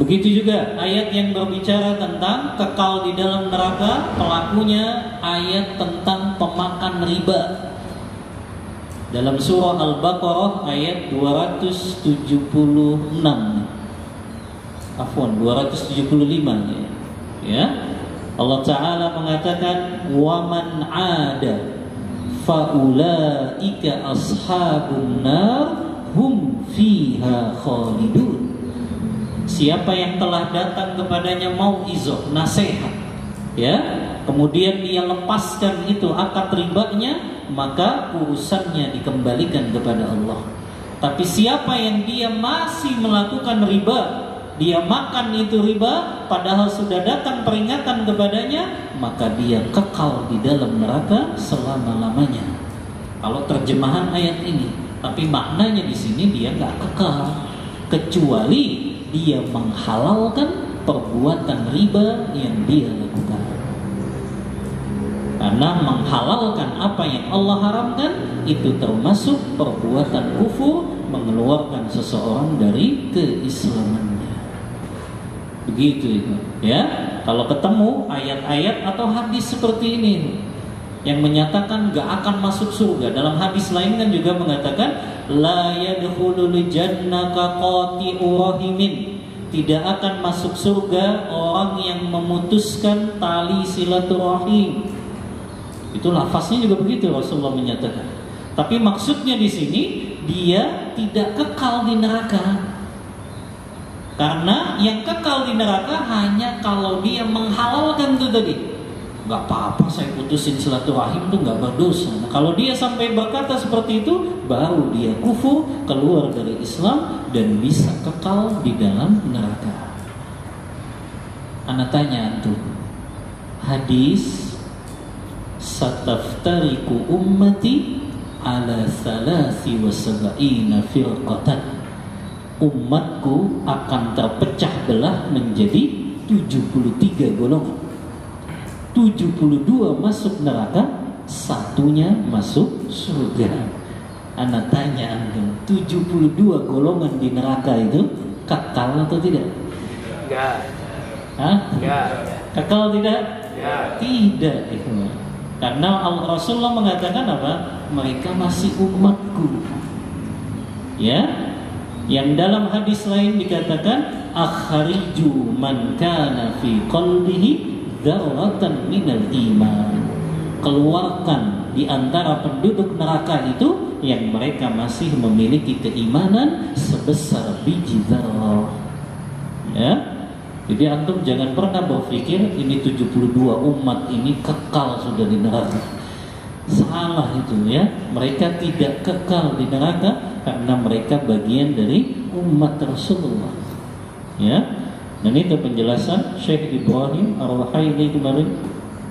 Begitu juga ayat yang berbicara tentang kekal di dalam neraka, pelakunya ayat tentang pemakan riba. Dalam surah Al-Baqarah ayat 275 ya. Allah Ta'ala mengatakan, "Wa man 'ada faulaika ashabun nar hum fiha khalidun. Siapa yang telah datang kepadanya mauizah, nasihat, ya, kemudian dia lepaskan itu akad ribanya, maka urusannya dikembalikan kepada Allah. Tapi siapa yang dia masih melakukan riba, dia makan itu riba, padahal sudah datang peringatan kepadanya, maka dia kekal di dalam neraka selama-lamanya. Kalau terjemahan ayat ini, tapi maknanya di sini dia nggak kekal, kecuali dia menghalalkan perbuatan riba yang dia lakukan. Karena menghalalkan apa yang Allah haramkan itu termasuk perbuatan kufur, mengeluarkan seseorang dari keislamannya. Begitu itu, ya. Kalau ketemu ayat-ayat atau hadis seperti ini yang menyatakan gak akan masuk surga, dalam hadis lain kan juga mengatakan la yadkhulul jannata qati'u rahimin, tidak akan masuk surga orang yang memutuskan tali silaturahim. Itu lafaznya juga begitu Rasulullah menyatakan. Tapi maksudnya di sini dia tidak kekal di neraka. Karena yang kekal di neraka hanya kalau dia menghalalkan itu tadi. Gak apa-apa saya putusin silaturahim itu gak berdosa. Nah, kalau dia sampai berkata seperti itu, baru dia kufur, keluar dari Islam dan bisa kekal di dalam neraka. Ana tanya antum, hadis sataftariku ummati ala salasi wa sab'ina firqatan, umatku akan terpecah belah menjadi 73 golongan. 72 masuk neraka, satunya masuk surga. Ana tanya antum, 72 golongan di neraka itu kekal atau tidak? Enggak. Hah? Enggak. Kekal tidak? Enggak. Tidak. Karena Rasulullah mengatakan apa? Mereka masih umatku. Ya. Yang dalam hadis lain dikatakan akhriju man kana fi qalbihi dzarratan minal iman. Keluarkan di antara penduduk neraka itu yang mereka masih memiliki keimanan sebesar biji zarrah. Ya. Jadi antum jangan pernah berpikir ini 72 umat ini kekal sudah di neraka. Salah itu ya. Mereka tidak kekal di neraka karena mereka bagian dari umat Rasulullah. Ya. Dan itu penjelasan Syekh Ibrahim Ar-Ruhaili kemarin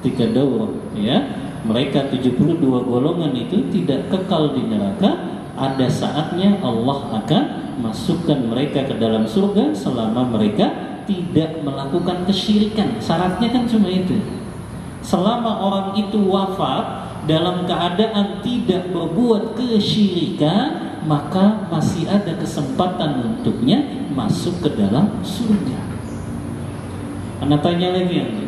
ketika daurah, ya. Mereka 72 golongan itu tidak kekal di neraka. Ada saatnya Allah akan masukkan mereka ke dalam surga selama mereka tidak melakukan kesyirikan. Syaratnya kan cuma itu. Selama orang itu wafat dalam keadaan tidak berbuat kesyirikan, maka masih ada kesempatan untuknya masuk ke dalam surga. Anda tanya lagi nanti.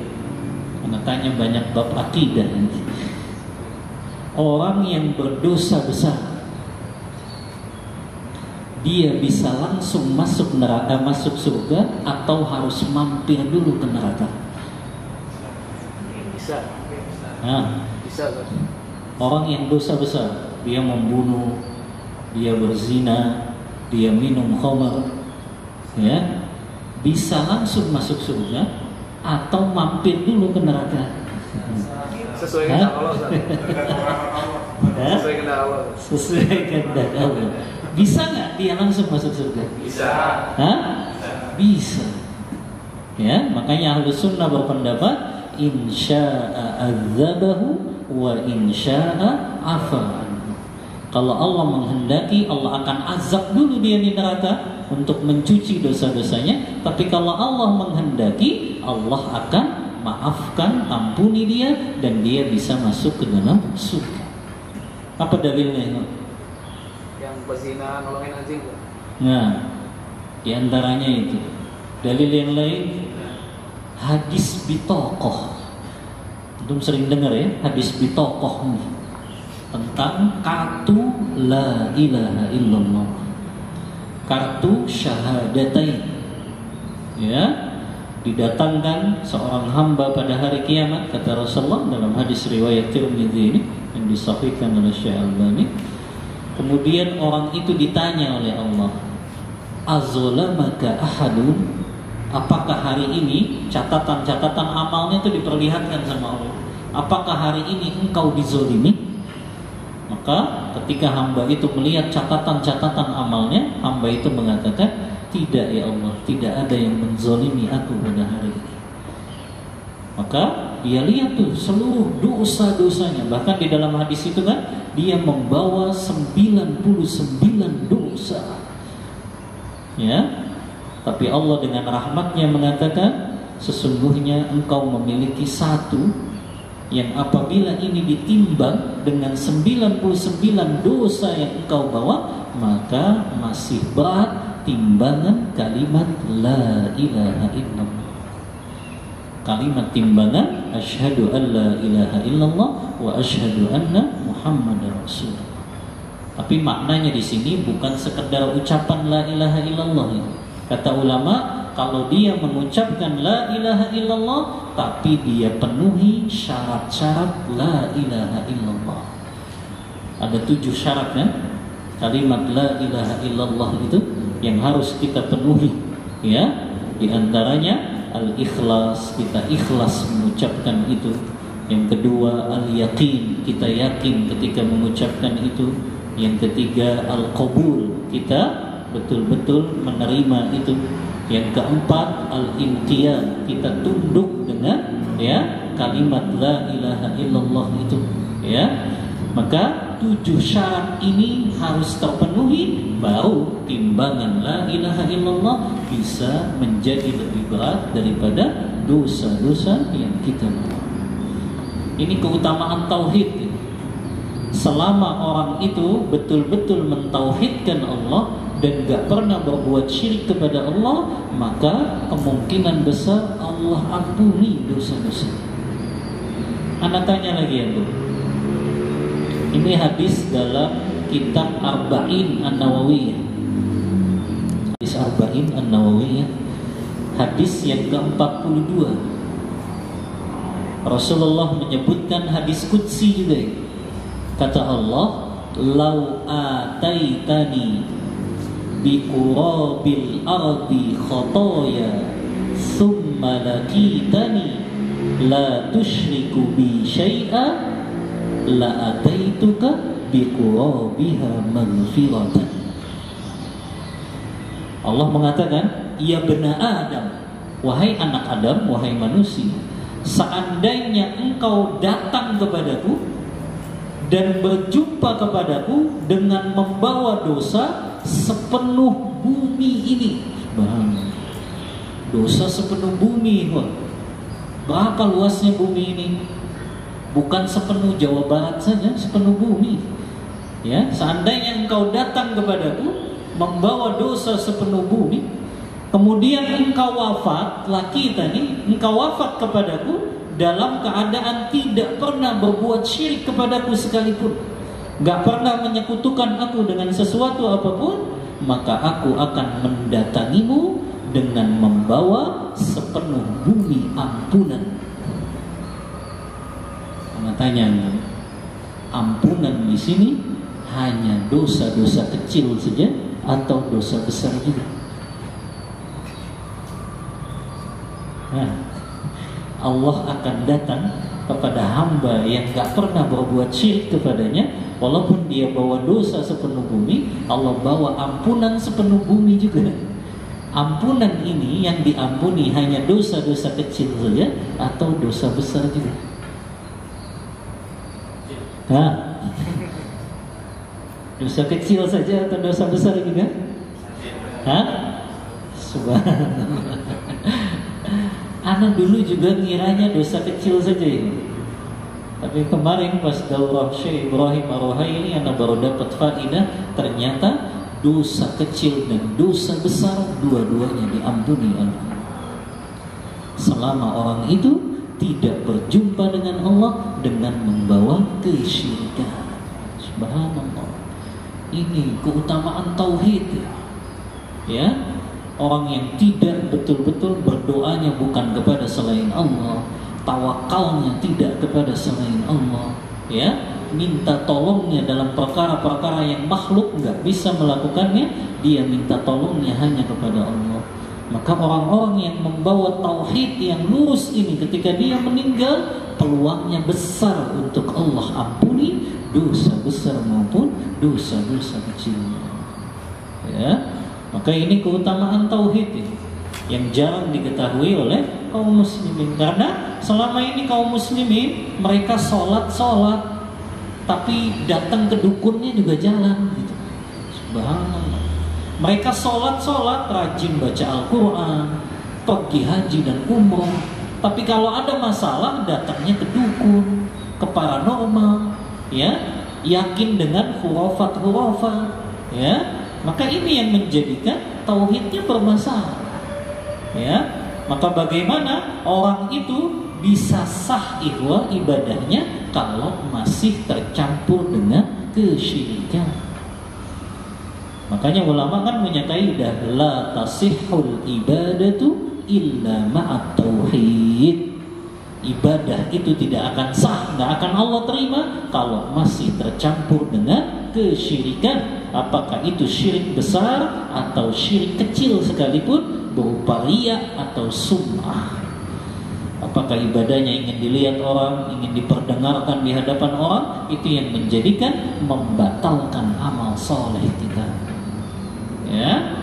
Anda tanya banyak bab akidah nanti. Orang yang berdosa besar, dia bisa langsung masuk neraka, masuk surga, atau harus mampir dulu ke neraka? Bisa. Nah, Bisa. orang yang dosa besar, dia membunuh, dia berzina, dia minum khamar, ya, bisa langsung masuk surga atau mampir dulu ke neraka? Sesuai kehendak Allah, Ustaz. Sesuai kehendak Allah. Sesuai kehendak Allah. Bisa nggak dia langsung masuk surga? Bisa. Hah? Bisa. Ya, makanya Ahlus Sunnah berpendapat insya'a azabahu wa insya'a afa. Kalau Allah menghendaki, Allah akan azab dulu dia di neraka untuk mencuci dosa-dosanya. Tapi kalau Allah menghendaki, Allah akan maafkan, ampuni dia, dan dia bisa masuk ke dalam surga. Apa dalilnya? Yang berzina nolongin anjing. Nah, diantaranya itu. Dalil yang lain, hadis bitokoh. Antum sering dengar ya, hadis bitokoh nih, tentang kartu la ilaha illallah, kartu syahadatain. Ya, didatangkan seorang hamba pada hari kiamat, kata Rasulullah dalam hadis riwayat Tirmidzi ini, yang yang disahihkan oleh Syekh Albani. Kemudian orang itu ditanya oleh Allah, azolamaka ahadun, apakah hari ini catatan-catatan amalnya itu diperlihatkan sama Allah, apakah hari ini engkau dizolimi? Maka ketika hamba itu melihat catatan-catatan amalnya, hamba itu mengatakan, tidak ya Allah, tidak ada yang menzolimi aku pada hari ini. Maka dia lihat tuh seluruh dosa-dosanya. Bahkan di dalam hadis itu kan, dia membawa 99 dosa. Ya, tapi Allah dengan rahmatnya mengatakan, sesungguhnya engkau memiliki satu yang apabila ini ditimbang dengan 99 dosa yang engkau bawa, maka masih berat timbangan kalimat la ilaha illallah. Kalimat timbangan asyhadu an la ilaha illallah wa asyhadu anna muhammadar rasulullah. Tapi maknanya di sini bukan sekedar ucapan la ilaha illallah. Kata ulama, kalau dia mengucapkan la ilaha illallah tapi dia penuhi syarat-syarat la ilaha illallah. Ada 7 syaratnya kalimat la ilaha illallah itu yang harus kita penuhi, ya. Di antaranya al-ikhlas, kita ikhlas mengucapkan itu. Yang kedua al-yaqin, kita yakin ketika mengucapkan itu. Yang ketiga al-qabul, kita betul-betul menerima itu. Yang keempat al-imtiyaz, kita tunduk dengan kalimat la ilaha illallah itu, ya. Maka 7 syarat ini harus terpenuhi, baru timbangan la ilaha illallah bisa menjadi lebih berat daripada dosa-dosa yang kita buat. Ini keutamaan tauhid. Selama orang itu betul-betul mentauhidkan Allah dan gak pernah berbuat syirik kepada Allah, maka kemungkinan besar Allah ampuni dosa-dosa. Anak tanya lagi ya Bu, ini hadis dalam kitab Arba'in An-Nawawiyah. Hadis Arba'in An-Nawawiyah, hadis yang ke-42. Rasulullah menyebutkan hadis qudsi juga. Kata Allah, "Lau ataitani bi qurabil ardi khataya thumma lakitani la tusyriku bi syai'a la ataituka biqurabiha maghfiratan." Allah mengatakan, "Ya bena Adam, wahai anak Adam, wahai manusia, seandainya engkau datang kepadaku dan berjumpa kepadaku dengan membawa dosa sepenuh bumi ini." Dosa sepenuh bumi. Berapa luasnya bumi ini? Bukan sepenuh Jawa Barat saja, sepenuh bumi. Ya, seandainya engkau datang kepadaku membawa dosa sepenuh bumi, kemudian engkau wafat, laki tadi, engkau wafat kepadaku dalam keadaan tidak pernah berbuat syirik kepadaku sekalipun, gak pernah menyekutukan aku dengan sesuatu apapun, maka aku akan mendatangimu dengan membawa sepenuh bumi ampunan. Tanya, ampunan di sini hanya dosa-dosa kecil saja atau dosa besar juga? Nah, Allah akan datang kepada hamba yang gak pernah berbuat syirik kepadanya, walaupun dia bawa dosa sepenuh bumi, Allah bawa ampunan sepenuh bumi juga. Ampunan ini yang diampuni hanya dosa-dosa kecil saja atau dosa besar juga? Dosa kecil saja atau dosa besar juga? Subhanallah. Anak dulu juga ngiranya dosa kecil saja ini. Tapi kemarin pas daurah Syekh Ibrahim Ar-Ruhaili, anak baru dapat faidah, ternyata dosa kecil dan dosa besar dua-duanya diampuni Allah selama orang itu tidak berjumpa dengan Allah dengan membawa kesyirikan. Subhanallah. Ini keutamaan tauhid. Ya, orang yang tidak betul-betul berdoanya bukan kepada selain Allah, tawakalnya tidak kepada selain Allah, ya, minta tolongnya dalam perkara-perkara yang makhluk nggak bisa melakukannya, dia minta tolongnya hanya kepada Allah. Maka orang-orang yang membawa tauhid yang lurus ini ketika dia meninggal, peluangnya besar untuk Allah ampuni dosa besar maupun dosa-dosa kecil. Ya, maka ini keutamaan tauhid ini yang jarang diketahui oleh kaum muslimin. Karena selama ini kaum muslimin mereka sholat tapi datang ke dukunnya juga jalan gitu. Subhanallah. Mereka sholat rajin baca Al-Quran, pergi haji dan umroh, tapi kalau ada masalah datangnya ke dukun, ke paranormal, ya, yakin dengan khurafat, ya. Maka ini yang menjadikan tauhidnya bermasalah. Ya, maka bagaimana orang itu bisa sah ibadahnya kalau masih tercampur dengan kesyirikan? Makanya ulama kan menyatakan la tasihhul ibadatu illa ma'at tauhid. Ibadah itu tidak akan sah, nggak akan Allah terima kalau masih tercampur dengan kesyirikan. Apakah itu syirik besar atau syirik kecil sekalipun, berupa riya atau sum'ah. Apakah ibadahnya ingin dilihat orang, ingin diperdengarkan di hadapan orang, itu yang menjadikan membatalkan amal soleh kita. Ya,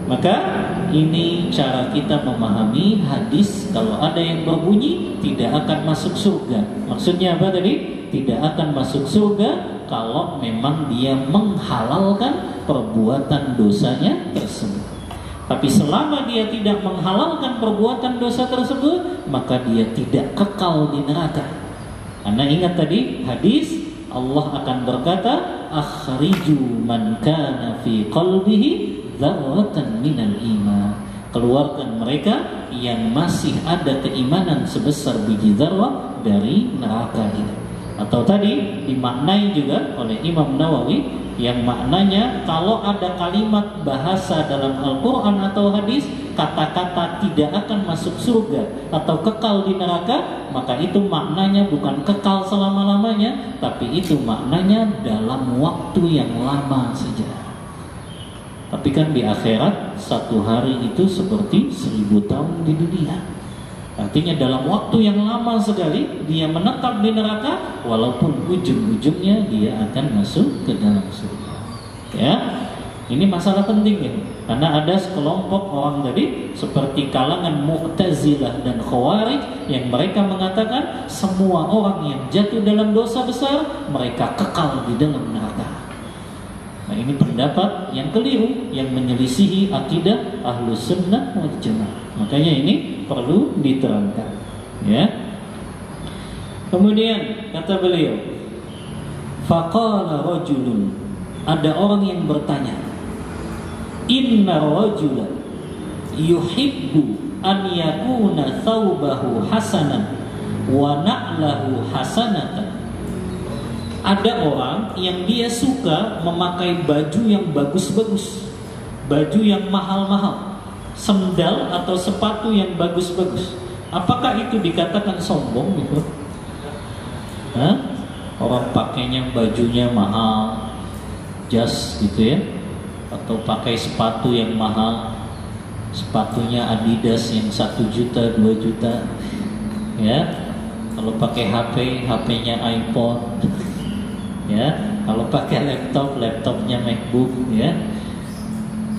maka ini cara kita memahami hadis kalau ada yang berbunyi tidak akan masuk surga. Maksudnya apa tadi? Tidak akan masuk surga kalau memang dia menghalalkan perbuatan dosanya tersebut. Tapi selama dia tidak menghalalkan perbuatan dosa tersebut, maka dia tidak kekal di neraka. Karena ingat tadi hadis, Allah akan berkata, akhriju man kana fi qalbihi dzarratan minal iman. Keluarkan mereka yang masih ada keimanan sebesar biji dzarrah dari neraka ini. Atau tadi dimaknai juga oleh Imam Nawawi yang maknanya kalau ada kalimat bahasa dalam Al-Quran atau hadis kata-kata tidak akan masuk surga atau kekal di neraka, maka itu maknanya bukan kekal selama-lamanya, tapi itu maknanya dalam waktu yang lama saja. Tapi kan di akhirat satu hari itu seperti 1000 tahun di dunia. Artinya dalam waktu yang lama sekali dia menetap di neraka, walaupun ujung-ujungnya dia akan masuk ke dalam surga. Ya, ini masalah penting ya, karena ada sekelompok orang tadi seperti kalangan Mu'tazilah dan Khawarij yang mereka mengatakan semua orang yang jatuh dalam dosa besar mereka kekal di dalam neraka. Nah, ini pendapat yang keliru yang menyelisihi akidah Ahlus Sunnah wal Jamaah. Makanya ini perlu diterangkan, ya. Kemudian kata beliau, faqala rajulun, ada orang yang bertanya, inna rajula yuhibbu an yakuna thawbahu hasanan wa na'lahu hasanatan. Ada orang yang dia suka memakai baju yang bagus-bagus, baju yang mahal-mahal, sendal atau sepatu yang bagus-bagus. Apakah itu dikatakan sombong gitu? Hah? Orang pakainya bajunya mahal, jas gitu ya, atau pakai sepatu yang mahal, sepatunya Adidas yang 1 juta, 2 juta, ya. Kalau pakai HP, HP-nya iPhone, ya. Kalau pakai laptop, laptopnya MacBook, ya.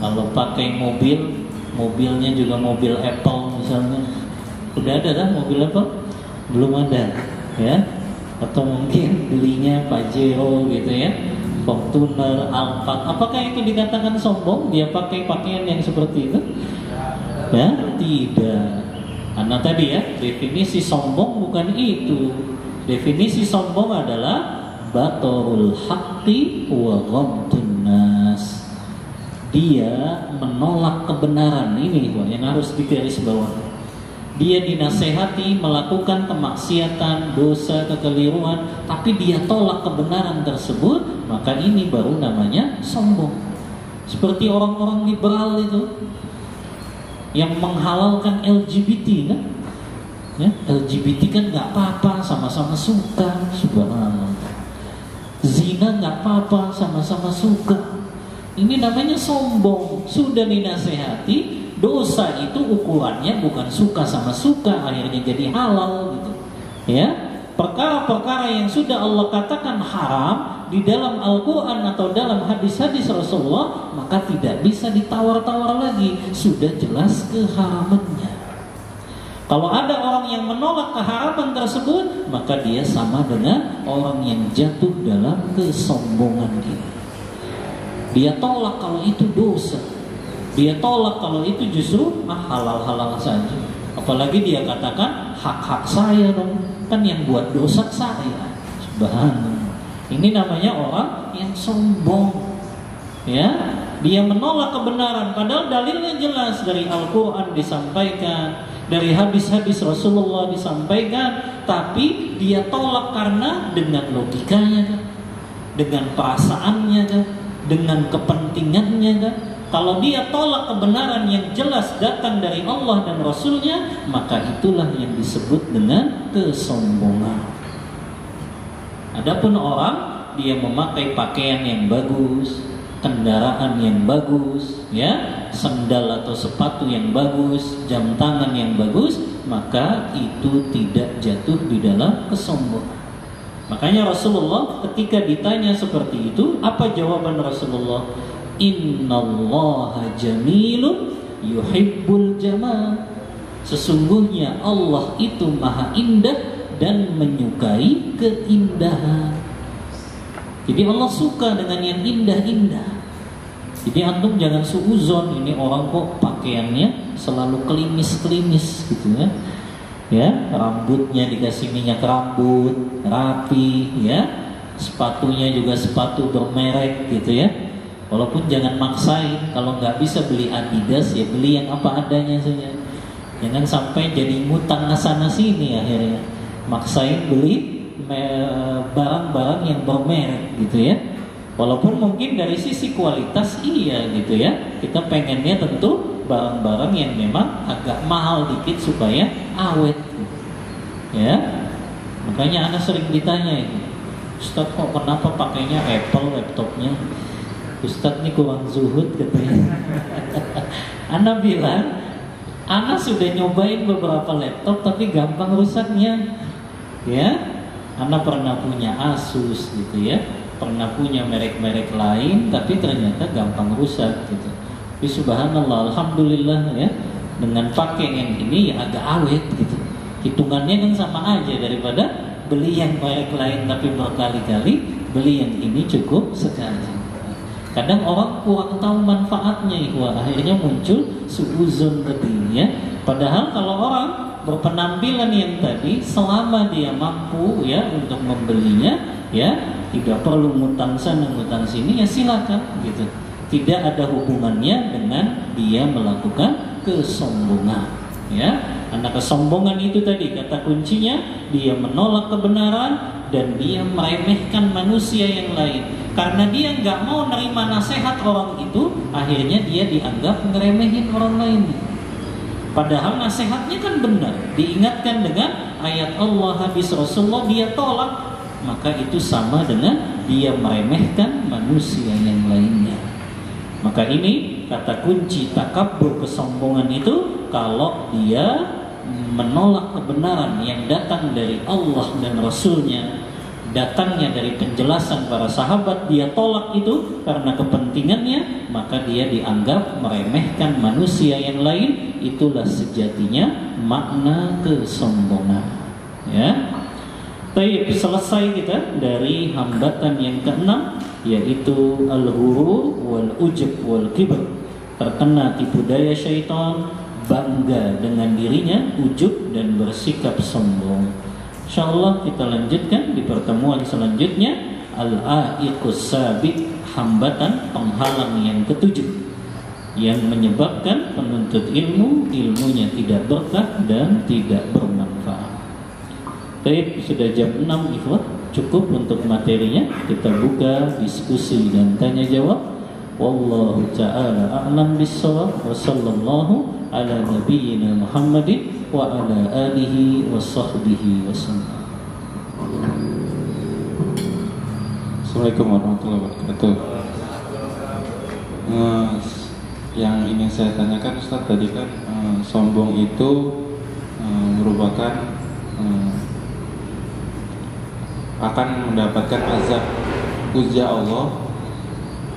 Kalau pakai mobil, mobilnya juga mobil Apple misalnya. Udah ada kan mobil Apple? Belum ada, ya. Atau mungkin belinya Pajero gitu ya, Fortuner, Alphard. Apakah itu dikatakan sombong? Dia pakai pakaian yang seperti itu? Ya, tidak. Karena tadi ya, definisi sombong bukan itu. Definisi sombong adalah batorul haqqi wa ghamtun nas. Dia menolak kebenaran. Ini yang harus digarisbawahi. Dia dinasehati melakukan kemaksiatan, dosa, kekeliruan, tapi dia tolak kebenaran tersebut, maka ini baru namanya sombong. Seperti orang-orang liberal itu yang menghalalkan LGBT kan? Ya, LGBT kan nggak apa-apa, sama-sama suka, subhanallah. zina nggak apa-apa, sama-sama suka. Ini namanya sombong. Sudah dinasehati, dosa itu ukurannya bukan suka sama suka, akhirnya jadi halal gitu. Ya, perkara-perkara yang sudah Allah katakan haram di dalam Al-Quran atau dalam hadis-hadis Rasulullah, maka tidak bisa ditawar-tawar lagi, sudah jelas keharamannya. Kalau ada orang yang menolak keharaman tersebut, maka dia sama dengan orang yang jatuh dalam kesombongan ini. Dia tolak kalau itu dosa, dia tolak kalau itu justru halal-halal saja. Apalagi dia katakan hak-hak saya dong, kan yang buat dosa saya. Subhanallah. Ini namanya orang yang sombong. Ya, dia menolak kebenaran padahal dalilnya jelas, dari Al-Quran disampaikan, dari hadis-hadis Rasulullah disampaikan, tapi dia tolak karena dengan logikanya kan, dengan perasaannya kan, dengan kepentingannya kan. Kalau dia tolak kebenaran yang jelas datang dari Allah dan Rasulnya, maka itulah yang disebut dengan kesombongan. Adapun orang, dia memakai pakaian yang bagus, kendaraan yang bagus, ya, sendal atau sepatu yang bagus, jam tangan yang bagus, maka itu tidak jatuh di dalam kesombongan. Makanya Rasulullah ketika ditanya seperti itu, apa jawaban Rasulullah? Innallaha jamilun yuhibbul jamal. Sesungguhnya Allah itu maha indah dan menyukai keindahan. Jadi Allah suka dengan yang indah-indah. Jadi antum jangan suuzon, ini orang kok pakaiannya selalu klimis-klimis gitu ya. Ya, rambutnya dikasih minyak rambut, rapi, ya. Sepatunya juga sepatu bermerek gitu ya. Walaupun jangan maksain, kalau nggak bisa beli Adidas ya beli yang apa adanya saja. Jangan sampai jadi ngutang sana sini akhirnya. Maksain beli barang-barang yang bermerek gitu ya. Walaupun mungkin dari sisi kualitas iya gitu ya, kita pengennya tentu barang-barang yang memang agak mahal dikit supaya awet gitu. Ya, makanya anak sering ditanya itu, Ustadz kok kenapa pakainya Apple laptopnya? Ustadz ini kurang zuhud katanya. Anak bilang, anak sudah nyobain beberapa laptop tapi gampang rusaknya. Ya, anak pernah punya Asus gitu ya, pernah punya merek-merek lain, tapi ternyata gampang rusak gitu. Tapi subhanallah, alhamdulillah ya, dengan pakai yang ini ya agak awet gitu. Hitungannya kan sama aja daripada beli yang merek lain tapi berkali-kali, beli yang ini cukup sekali. Kadang orang kurang tahu manfaatnya, akhirnya muncul suuzon tadi ya. Padahal kalau orang berpenampilan yang tadi, selama dia mampu ya untuk membelinya, ya tidak perlu ngutang sana ngutang sini, ya silakan gitu. Tidak ada hubungannya dengan dia melakukan kesombongan. Ya, karena kesombongan itu tadi kata kuncinya, dia menolak kebenaran dan dia meremehkan manusia yang lain. Karena dia nggak mau nerima nasihat orang itu, akhirnya dia dianggap ngeremehin orang lain. Padahal nasihatnya kan benar, diingatkan dengan ayat Allah, hadis Rasulullah, dia tolak, maka itu sama dengan dia meremehkan manusia yang lainnya. Maka ini kata kunci takabur, kesombongan itu kalau dia menolak kebenaran yang datang dari Allah dan Rasulnya, datangnya dari penjelasan para sahabat, dia tolak itu karena kepentingannya, maka dia dianggap meremehkan manusia yang lain. Itulah sejatinya makna kesombongan. Ya. Baik, selesai kita dari hambatan yang keenam, yaitu al-ghurur wal ujub wal kibr. Terkena tipu daya syaitan, bangga dengan dirinya, ujub dan bersikap sombong. InsyaAllah kita lanjutkan di pertemuan selanjutnya. Al-aiqus sabit, hambatan penghalang yang ketujuh, yang menyebabkan penuntut ilmu, ilmunya tidak berkah dan tidak bermanfaat. Baik, sudah jam 6 ikhwah, cukup untuk materinya. Kita buka diskusi dan tanya jawab. Wallahu ta'ala a'lam bis-shawab. Wa sallallahu ala nabiyyina Muhammadin wa ala alihi wa sahbihi wa sallam. Assalamualaikum warahmatullahi wabarakatuh. Yang ingin saya tanyakan Ustaz tadi kan sombong itu merupakan akan mendapatkan azab ujian Allah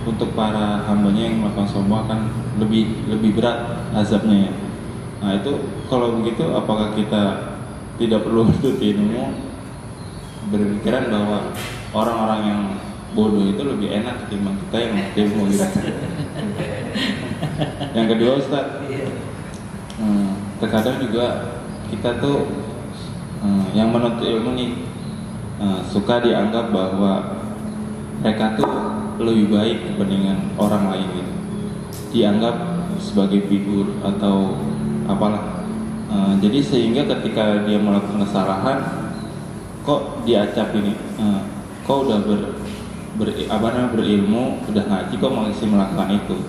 untuk para hambanya yang melakukan sombong akan lebih berat azabnya ya. Nah itu kalau begitu apakah kita tidak perlu menuntut ilmu, berpikiran bahwa orang-orang yang bodoh itu lebih enak ketimbang kita yang ilmu gitu. Yang kedua Ustaz, terkadang juga kita tuh yang menuntut ilmu nih suka dianggap bahwa mereka tuh lebih baik dibandingkan orang lain gitu, dianggap sebagai figur atau apalah. Jadi sehingga ketika dia melakukan kesalahan, kok diacap ini, kok udah berilmu, udah ngaji, kok masih melakukan itu.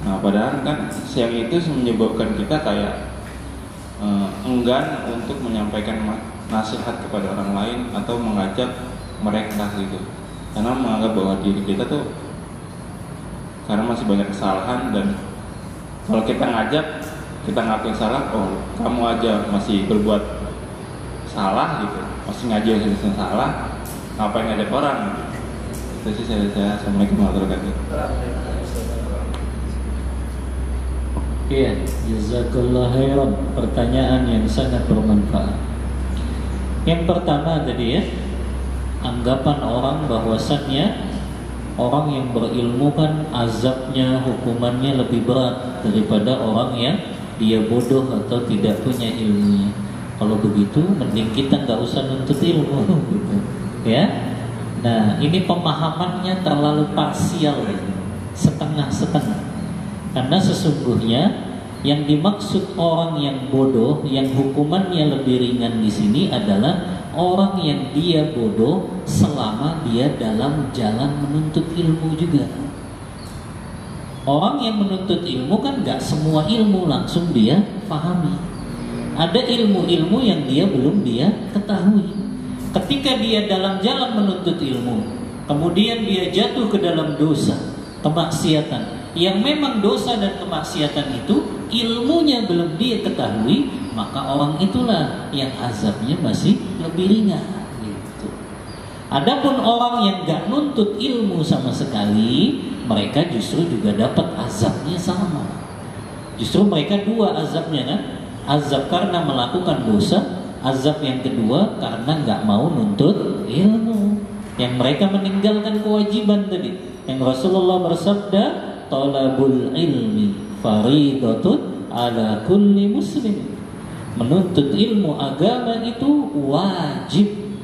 Nah padahal kan yang itu menyebabkan kita kayak enggan untuk menyampaikan nasihat kepada orang lain atau mengajak mereka gitu, karena menganggap bahwa diri kita tuh karena masih banyak kesalahan, dan kalau kita ngajak, kita ngakuin salah, oh kamu aja masih berbuat salah gitu, masih ngaji masih salah, ngapain ngajak orang gitu. Itu sih saya Assalamualaikum warahmatullahi wabarakatuh. Iya, jazakallah khairan. Pertanyaan yang sangat bermanfaat. Yang pertama tadi ya, anggapan orang bahwasannya orang yang berilmu kan azabnya, hukumannya lebih berat daripada orang yang dia bodoh atau tidak punya ilmunya. Kalau begitu, mending kita nggak usah nuntut ilmu, gitu. Ya. Nah, ini pemahamannya terlalu parsial, setengah-setengah. Karena sesungguhnya yang dimaksud orang yang bodoh, yang hukumannya lebih ringan di sini adalah orang yang dia bodoh selama dia dalam jalan menuntut ilmu juga. Orang yang menuntut ilmu kan gak semua ilmu langsung dia pahami. Ada ilmu-ilmu yang belum dia ketahui. Ketika dia dalam jalan menuntut ilmu, kemudian dia jatuh ke dalam dosa, kemaksiatan, yang memang dosa dan kemaksiatan itu ilmunya belum dia ketahui, maka orang itulah yang azabnya masih lebih ringan gitu. Adapun orang yang gak nuntut ilmu sama sekali, mereka justru juga dapat azabnya sama. Justru mereka dua azabnya kan, azab karena melakukan dosa, azab yang kedua karena gak mau nuntut ilmu, yang mereka meninggalkan kewajiban tadi. Yang Rasulullah bersabda, talabul ilmi faridatun ala kulli muslim. Menuntut ilmu agama itu wajib.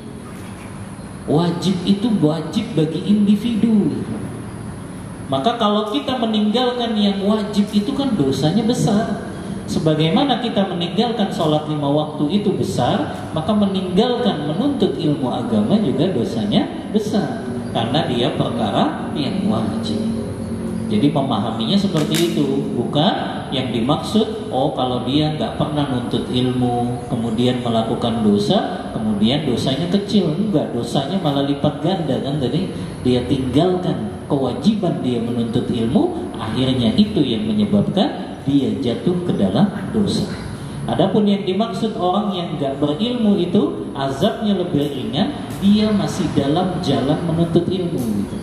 Wajib itu wajib bagi individu. Maka kalau kita meninggalkan yang wajib itu kan dosanya besar. Sebagaimana kita meninggalkan sholat 5 waktu itu besar, maka meninggalkan menuntut ilmu agama juga dosanya besar, karena dia perkara yang wajib. Jadi memahaminya seperti itu, bukan yang dimaksud kalau dia nggak pernah nuntut ilmu kemudian melakukan dosa, kemudian dosanya kecil. Enggak, dosanya malah lipat ganda kan. Tadi dia tinggalkan kewajiban dia menuntut ilmu, akhirnya itu yang menyebabkan dia jatuh ke dalam dosa. Adapun yang dimaksud orang yang nggak berilmu itu azabnya lebih ringan, dia masih dalam jalan menuntut ilmu gitu.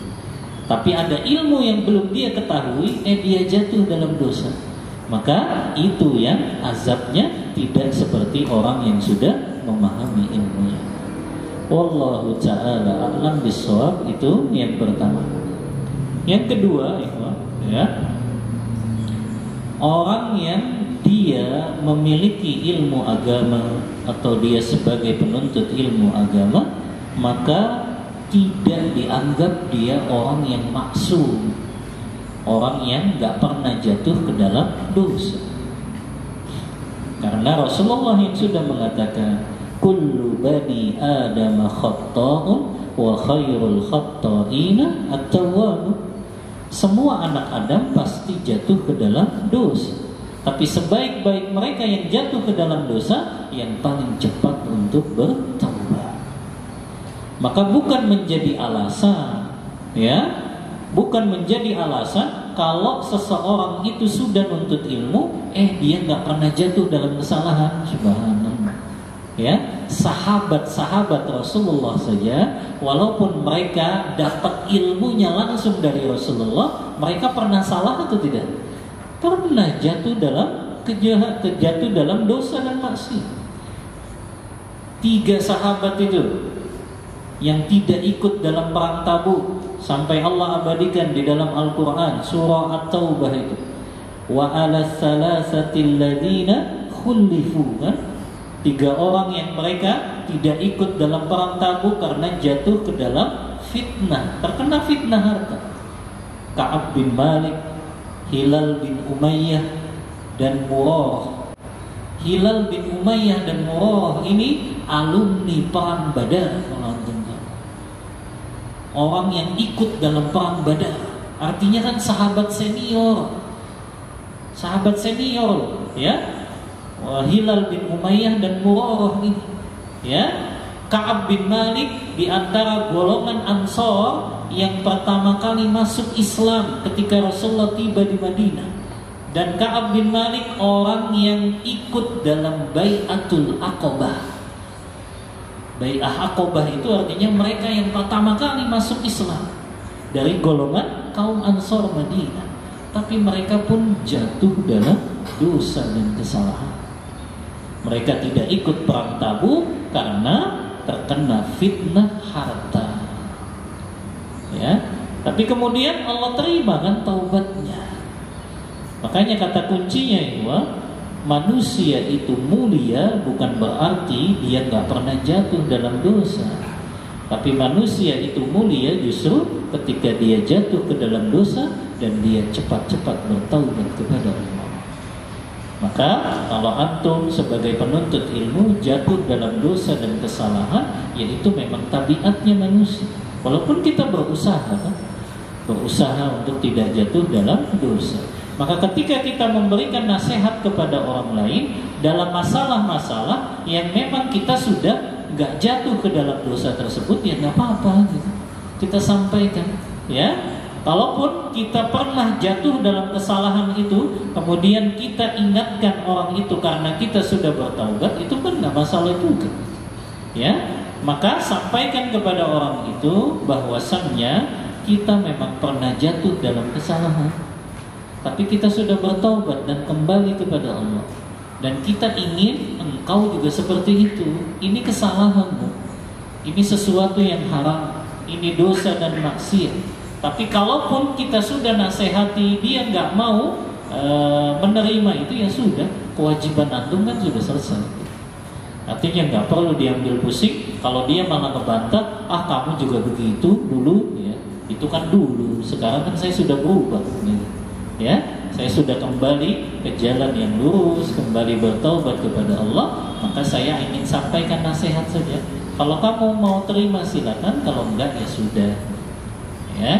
Tapi ada ilmu yang belum dia ketahui, dia jatuh dalam dosa. Maka itu yang azabnya tidak seperti orang yang sudah memahami ilmunya. Wallahu ta'ala a'lam bishawab. Itu yang pertama. Yang kedua, ya, orang yang dia memiliki ilmu agama atau dia sebagai penuntut ilmu agama, maka tidak dianggap dia orang yang maksum, orang yang gak pernah jatuh ke dalam dosa. Karena Rasulullah yang sudah mengatakan, kullu bani Adam khatta'un wa khairul khatta'ina at-tawwab. Semua anak Adam pasti jatuh ke dalam dosa, tapi sebaik-baik mereka yang jatuh ke dalam dosa yang paling cepat untuk bertaubat. Maka bukan menjadi alasan Ya, bukan menjadi alasan kalau seseorang itu sudah nuntut ilmu, dia nggak pernah jatuh dalam kesalahan. Subhanallah. Ya, sahabat-sahabat Rasulullah saja, walaupun mereka dapat ilmunya langsung dari Rasulullah, mereka pernah salah atau tidak? Pernah jatuh dalam jatuh dalam dosa dan maksiat. 3 sahabat itu yang tidak ikut dalam perang Tabuk sampai Allah abadikan di dalam Al-Quran surah At-Taubah itu, wa ala salasatil ladzina khulifu, kan? 3 orang yang mereka tidak ikut dalam perang Tabuk karena jatuh ke dalam fitnah, terkena fitnah harta. Ka'ab bin Malik, Hilal bin Umayyah, dan Murrah. Hilal bin Umayyah dan Murrah ini alumni perang Badar. Orang yang ikut dalam perang Badar, artinya kan sahabat senior, ya. Hilal bin Umayyah dan Murrah ini, ya. Ka'ab bin Malik di antara golongan Ansor yang pertama kali masuk Islam ketika Rasulullah tiba di Madinah. Dan Ka'ab bin Malik orang yang ikut dalam Bai'atul Aqabah. Bai'ah Aqabah itu artinya mereka yang pertama kali masuk Islam dari golongan kaum Ansor Madinah. Tapi mereka pun jatuh dalam dosa dan kesalahan. Mereka tidak ikut perang Tabuk karena terkena fitnah harta. Ya, tapi kemudian Allah terima kan taubatnya. Makanya kata kuncinya itu, manusia itu mulia bukan berarti dia nggak pernah jatuh dalam dosa. Tapi manusia itu mulia justru ketika dia jatuh ke dalam dosa dan dia cepat-cepat bertaubat kepada Allah. Maka kalau antum sebagai penuntut ilmu jatuh dalam dosa dan kesalahan, yaitu memang tabiatnya manusia. Walaupun kita berusaha untuk tidak jatuh dalam dosa. Maka ketika kita memberikan nasihat kepada orang lain dalam masalah-masalah yang memang kita sudah nggak jatuh ke dalam dosa tersebut, ya nggak apa-apa gitu. Kita sampaikan, ya. Kalaupun kita pernah jatuh dalam kesalahan itu, kemudian kita ingatkan orang itu karena kita sudah bertaubat, itu kan nggak masalah juga, ya. Maka sampaikan kepada orang itu bahwasannya kita memang pernah jatuh dalam kesalahan, tapi kita sudah bertaubat dan kembali kepada Allah. Dan kita ingin engkau juga seperti itu. Ini kesalahanmu, ini sesuatu yang haram, ini dosa dan maksiat. Tapi kalaupun kita sudah nasihati dia nggak mau menerima itu, ya sudah, kewajiban antum kan sudah selesai. Artinya nggak perlu diambil pusing. Kalau dia malah ngebantah, kamu juga begitu dulu, ya itu kan dulu. Sekarang kan saya sudah berubah, ya saya sudah kembali ke jalan yang lurus, kembali bertaubat kepada Allah. Maka saya ingin sampaikan nasihat saja. Kalau kamu mau terima silakan, kalau enggak ya sudah. Ya,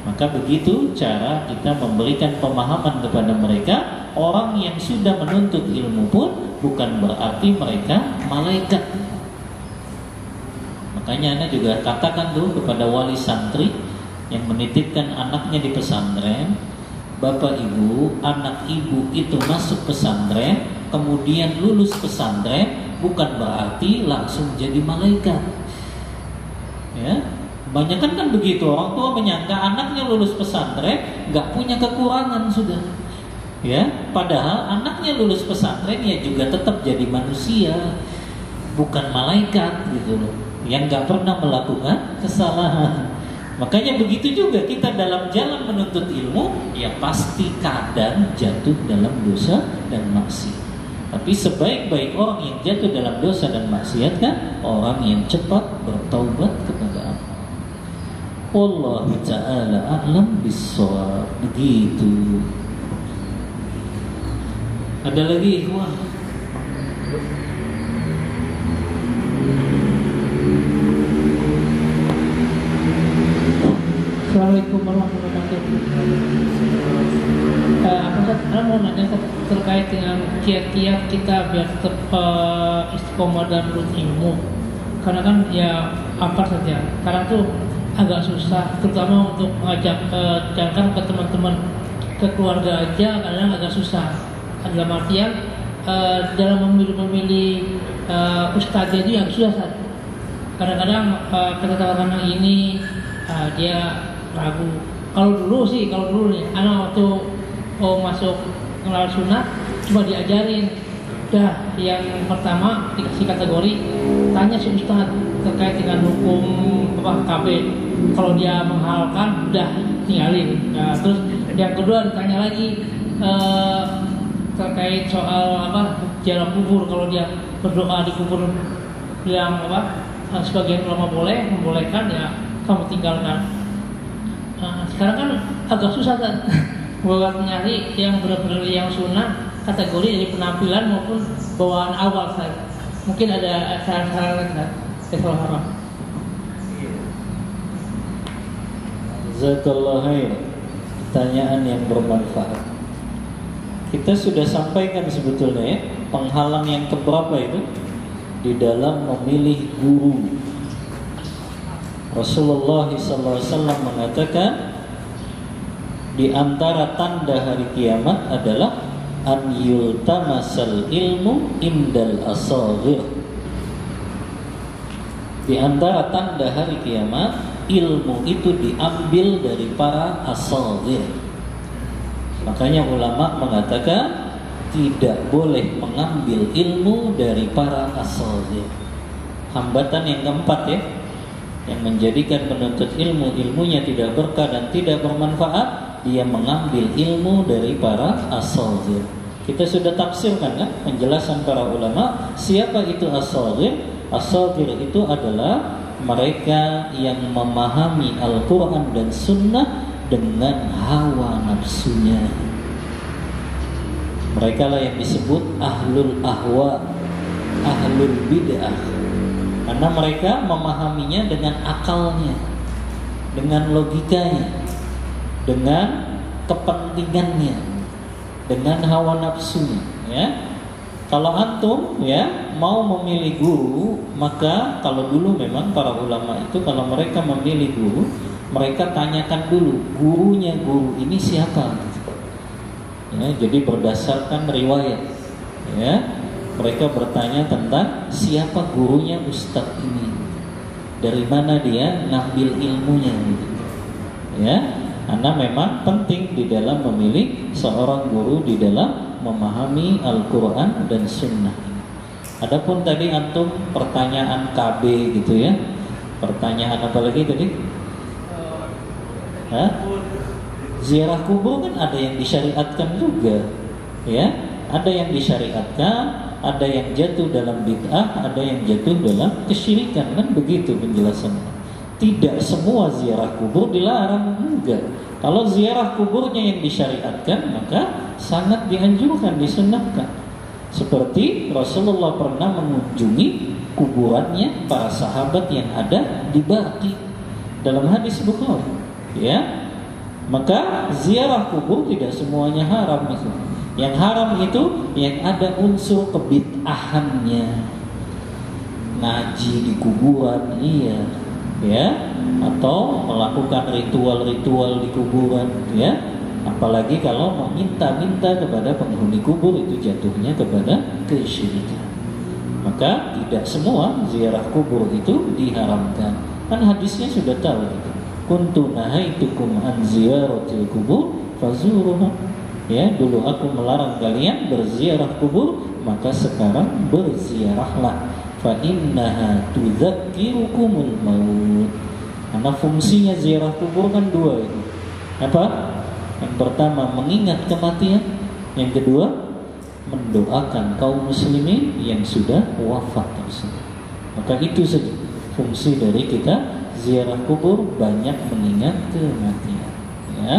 maka begitu cara kita memberikan pemahaman kepada mereka. Orang yang sudah menuntut ilmu pun bukan berarti mereka malaikat. Makanya Anda juga katakan dulu kepada wali santri yang menitipkan anaknya di pesantren, Bapak Ibu, anak ibu itu masuk pesantren, kemudian lulus pesantren, bukan berarti langsung jadi malaikat. Ya, kebanyakan kan begitu, orang tua menyangka anaknya lulus pesantren nggak punya kekurangan sudah, ya. Padahal anaknya lulus pesantren ya juga tetap jadi manusia, bukan malaikat gitu loh, yang nggak pernah melakukan kesalahan. Makanya begitu juga kita dalam jalan menuntut ilmu, ya pasti kadang jatuh dalam dosa dan maksiat. Tapi sebaik-baik orang yang jatuh dalam dosa dan maksiat kan orang yang cepat bertaubat kepada Allah. Wallahu ta'ala a'lam bis-shawab. Begitu. Ada lagi? Wah. Assalamualaikum warahmatullahi wabarakatuh. Saya mau nanya terkait dengan kiat-kiat kita biar tetap istiqomah dalam ilmu. Karena kan ya apa saja. Karena tuh agak susah, terutama untuk mengajak jangan ke teman-teman, ke keluarga aja kadang agak susah. Dalam artian dalam memilih ustadz jadi agak susah. Kadang-kadang kita tawarkan yang ini dia ragu. Kalau dulu nih, anak waktu masuk kenal sunat cuma diajarin. Dah yang pertama dikasih kategori, tanya si ustadz terkait dengan hukum KB. Kalau dia menghalalkan, udah tinggalin. Nah, terus yang kedua ditanya lagi terkait soal ziarah kubur. Kalau dia berdoa di kubur yang sebagian ulama membolehkan, ya kamu tinggalkan. Sekarang kan agak susah kan buat nyari yang benar-benar yang sunnah, kategori dari penampilan maupun bawaan awal saya. Mungkin ada saran-saran kan? Saya harap. Jazakallah khair. Pertanyaan yang bermanfaat. Kita sudah sampaikan sebetulnya ya, penghalang yang keberapa itu di dalam memilih guru. Rasulullah SAW mengatakan di antara tanda hari kiamat adalah an yultamasal ilmu indal asagir. Di antara tanda hari kiamat, ilmu itu diambil dari para asagir. Makanya ulama mengatakan tidak boleh mengambil ilmu dari para asagir. Hambatan yang keempat ya, yang menjadikan penuntut ilmunya tidak berkah dan tidak bermanfaat, dia mengambil ilmu dari para as-saghir. Kita sudah tafsirkan kan penjelasan para ulama siapa itu as-saghir. As-saghir itu adalah mereka yang memahami Al-Quran dan Sunnah dengan hawa nafsunya. Mereka lah yang disebut ahlul ahwa, ahlul bid'ah, karena mereka memahaminya dengan akalnya, dengan logikanya, dengan kepentingannya, dengan hawa nafsunya. Ya, kalau antum ya mau memilih guru, maka kalau dulu memang para ulama itu kalau mereka memilih guru, mereka tanyakan dulu gurunya guru ini siapa. Ya, jadi berdasarkan riwayat, ya mereka bertanya tentang siapa gurunya ustadz ini, dari mana dia ngambil ilmunya, gitu. Ya. Karena memang penting di dalam memilih seorang guru di dalam memahami Al-Quran dan Sunnah. Adapun tadi antum pertanyaan KB gitu ya. Pertanyaan apa lagi tadi? Ziarah kubur kan ada yang disyariatkan juga, ya. Ada yang disyariatkan, ada yang jatuh dalam bid'ah, ada yang jatuh dalam kesyirikan, kan begitu penjelasannya. Tidak semua ziarah kubur dilarang, enggak. Kalau ziarah kuburnya yang disyariatkan, maka sangat dianjurkan, disunnahkan. Seperti Rasulullah pernah mengunjungi kuburannya para sahabat yang ada di Baqi dalam hadis Bukhari, ya. Maka ziarah kubur tidak semuanya haram itu. Yang haram itu yang ada unsur kebid'ahannya. Ngaji di kuburan, iya, ya, atau melakukan ritual-ritual di kuburan, ya. Apalagi kalau meminta-minta kepada penghuni kubur, itu jatuhnya kepada kesyirikan. Maka tidak semua ziarah kubur itu diharamkan. Kan hadisnya sudah tahu gitu. Kuntu nahaitukum an ziyaratil kubur fazuruha. Ya, dulu aku melarang kalian berziarah kubur, maka sekarang berziarahlah. Fa innaha tudzakirukumul maut. Karena fungsinya ziarah kubur kan dua itu. Apa? Yang pertama mengingat kematian, yang kedua mendoakan kaum muslimin yang sudah wafat tersebut. Maka itu saja fungsi dari kita ziarah kubur, banyak mengingat kematian. Ya.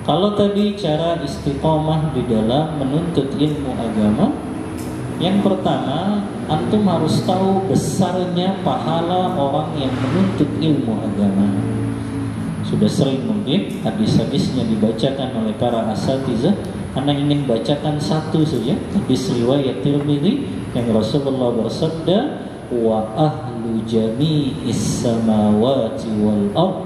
Kalau tadi cara istiqomah di dalam menuntut ilmu agama, yang pertama antum harus tahu besarnya pahala orang yang menuntut ilmu agama. Sudah sering mungkin hadis-hadisnya dibacakan oleh para asatizah. Anda ingin bacakan satu saja hadis riwayat Tirmidzi yang Rasulullah bersabda, wa ahlu ahlu jami'is samawati wal ard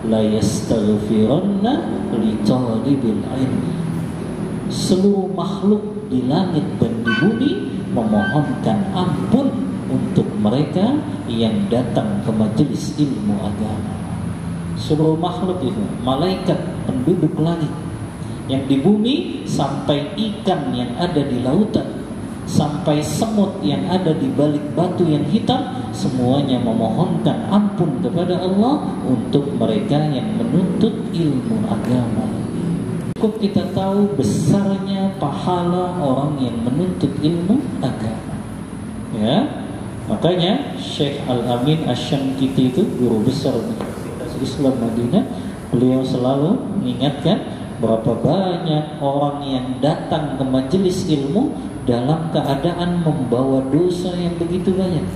la yastaghfiranna li talibil ilm. Seluruh makhluk di langit dan di bumi memohonkan ampun untuk mereka yang datang ke majelis ilmu agama. Seluruh makhluk itu, malaikat penduduk langit, yang di bumi sampai ikan yang ada di lautan, sampai semut yang ada di balik batu yang hitam, semuanya memohonkan ampun kepada Allah untuk mereka yang menuntut ilmu agama. Cukup kita tahu besarnya pahala orang yang menuntut ilmu agama. Ya, makanya Syekh Al-Amin Asy-Syankiti itu guru besar Universitas Islam Madinah, beliau selalu mengingatkan berapa banyak orang yang datang ke majelis ilmu dalam keadaan membawa dosa yang begitu banyak,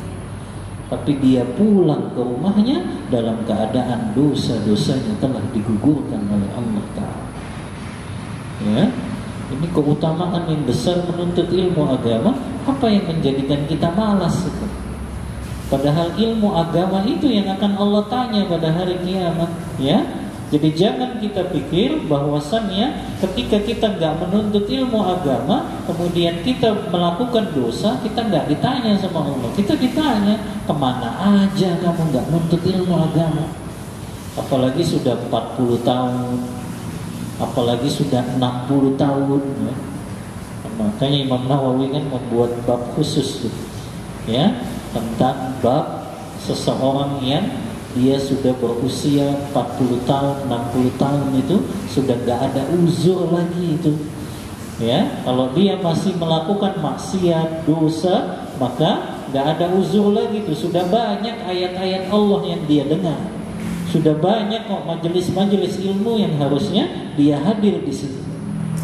tapi dia pulang ke rumahnya dalam keadaan dosa-dosanya telah digugurkan oleh Allah Ta'ala. Ya, ini keutamaan yang besar menuntut ilmu agama. Apa yang menjadikan kita malas itu? Padahal ilmu agama itu yang akan Allah tanya pada hari kiamat. Ya, jadi jangan kita pikir bahwasannya ketika kita nggak menuntut ilmu agama, kemudian kita melakukan dosa, kita nggak ditanya sama Allah. Kita ditanya, kemana aja kamu nggak menuntut ilmu agama? Apalagi sudah 40 tahun, apalagi sudah 60 tahun. Ya. Makanya Imam Nawawi kan membuat bab khusus gitu, ya, tentang bab seseorang yang dia sudah berusia 40 tahun, 60 tahun itu sudah gak ada uzur lagi itu. Ya, kalau dia masih melakukan maksiat, dosa, maka gak ada uzur lagi itu. Sudah banyak ayat-ayat Allah yang dia dengar. Sudah banyak kok majelis-majelis ilmu yang harusnya dia hadir di situ.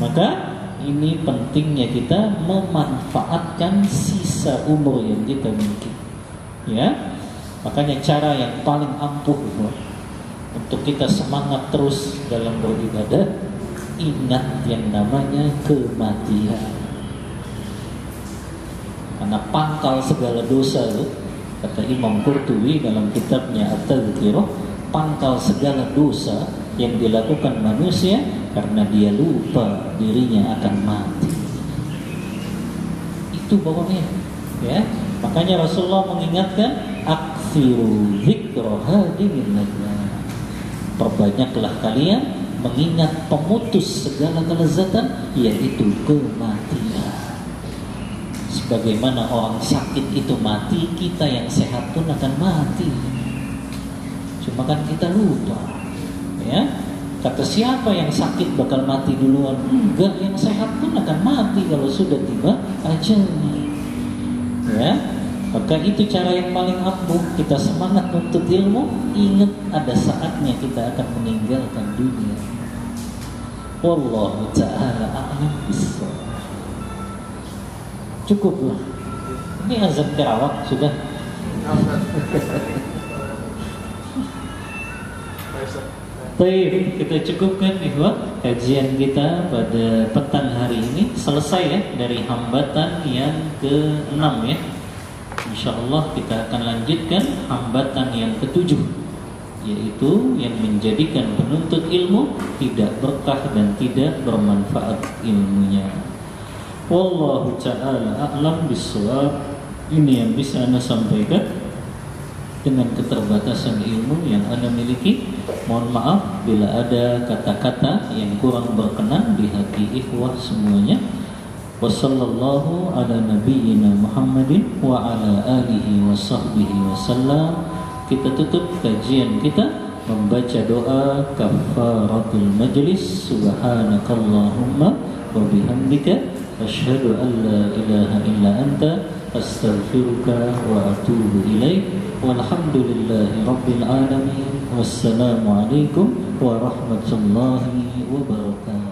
Maka ini pentingnya kita memanfaatkan sisa umur yang kita miliki. Ya. Makanya cara yang paling ampuh untuk kita semangat terus dalam beribadah, ingat yang namanya kematian. Karena pangkal segala dosa itu, kata Imam Qurtubi dalam kitabnya At-Tadhkirah, pangkal segala dosa yang dilakukan manusia karena dia lupa dirinya akan mati. Itu pokoknya, ya. Makanya Rasulullah mengingatkan, aksiru dzikra hadimin najah. Perbanyaklah kalian mengingat pemutus segala kelezatan, yaitu kematian. Sebagaimana orang sakit itu mati, kita yang sehat pun akan mati. Cuma kan kita lupa. Ya, kata siapa yang sakit bakal mati duluan? Enggak, yang sehat pun akan mati kalau sudah tiba ajalnya. Ya, maka itu cara yang paling ampuh. Kita semangat untuk ilmu, ingat ada saatnya kita akan meninggalkan dunia. Wallahu ta'ala a'lam bissawab. Cukuplah. Ini azan Karawang sudah. Baik, kita cukupkan ikhwah kajian kita pada petang hari ini. Selesai ya dari hambatan yang ke-6 ya. InsyaAllah kita akan lanjutkan hambatan yang ke-7, yaitu yang menjadikan penuntut ilmu tidak berkah dan tidak bermanfaat ilmunya. Wallahu ta'ala a'lam bissawab. Ini yang bisa Anda sampaikan dengan keterbatasan ilmu yang Anda miliki. Mohon maaf bila ada kata-kata yang kurang berkenan di hati ikhwah semuanya. Wassallallahu ala nabiyyina Muhammadin wa ala alihi wa sahbihi wasallam. Kita tutup kajian kita membaca doa kafaratul majlis. Subhanakallahumma wa bihamdika asyhadu an la ilaha illa anta astaghfiruka wa atubu ilaik. Walhamdulillahi rabbil alamin. Wassalamualaikum warahmatullahi wabarakatuh.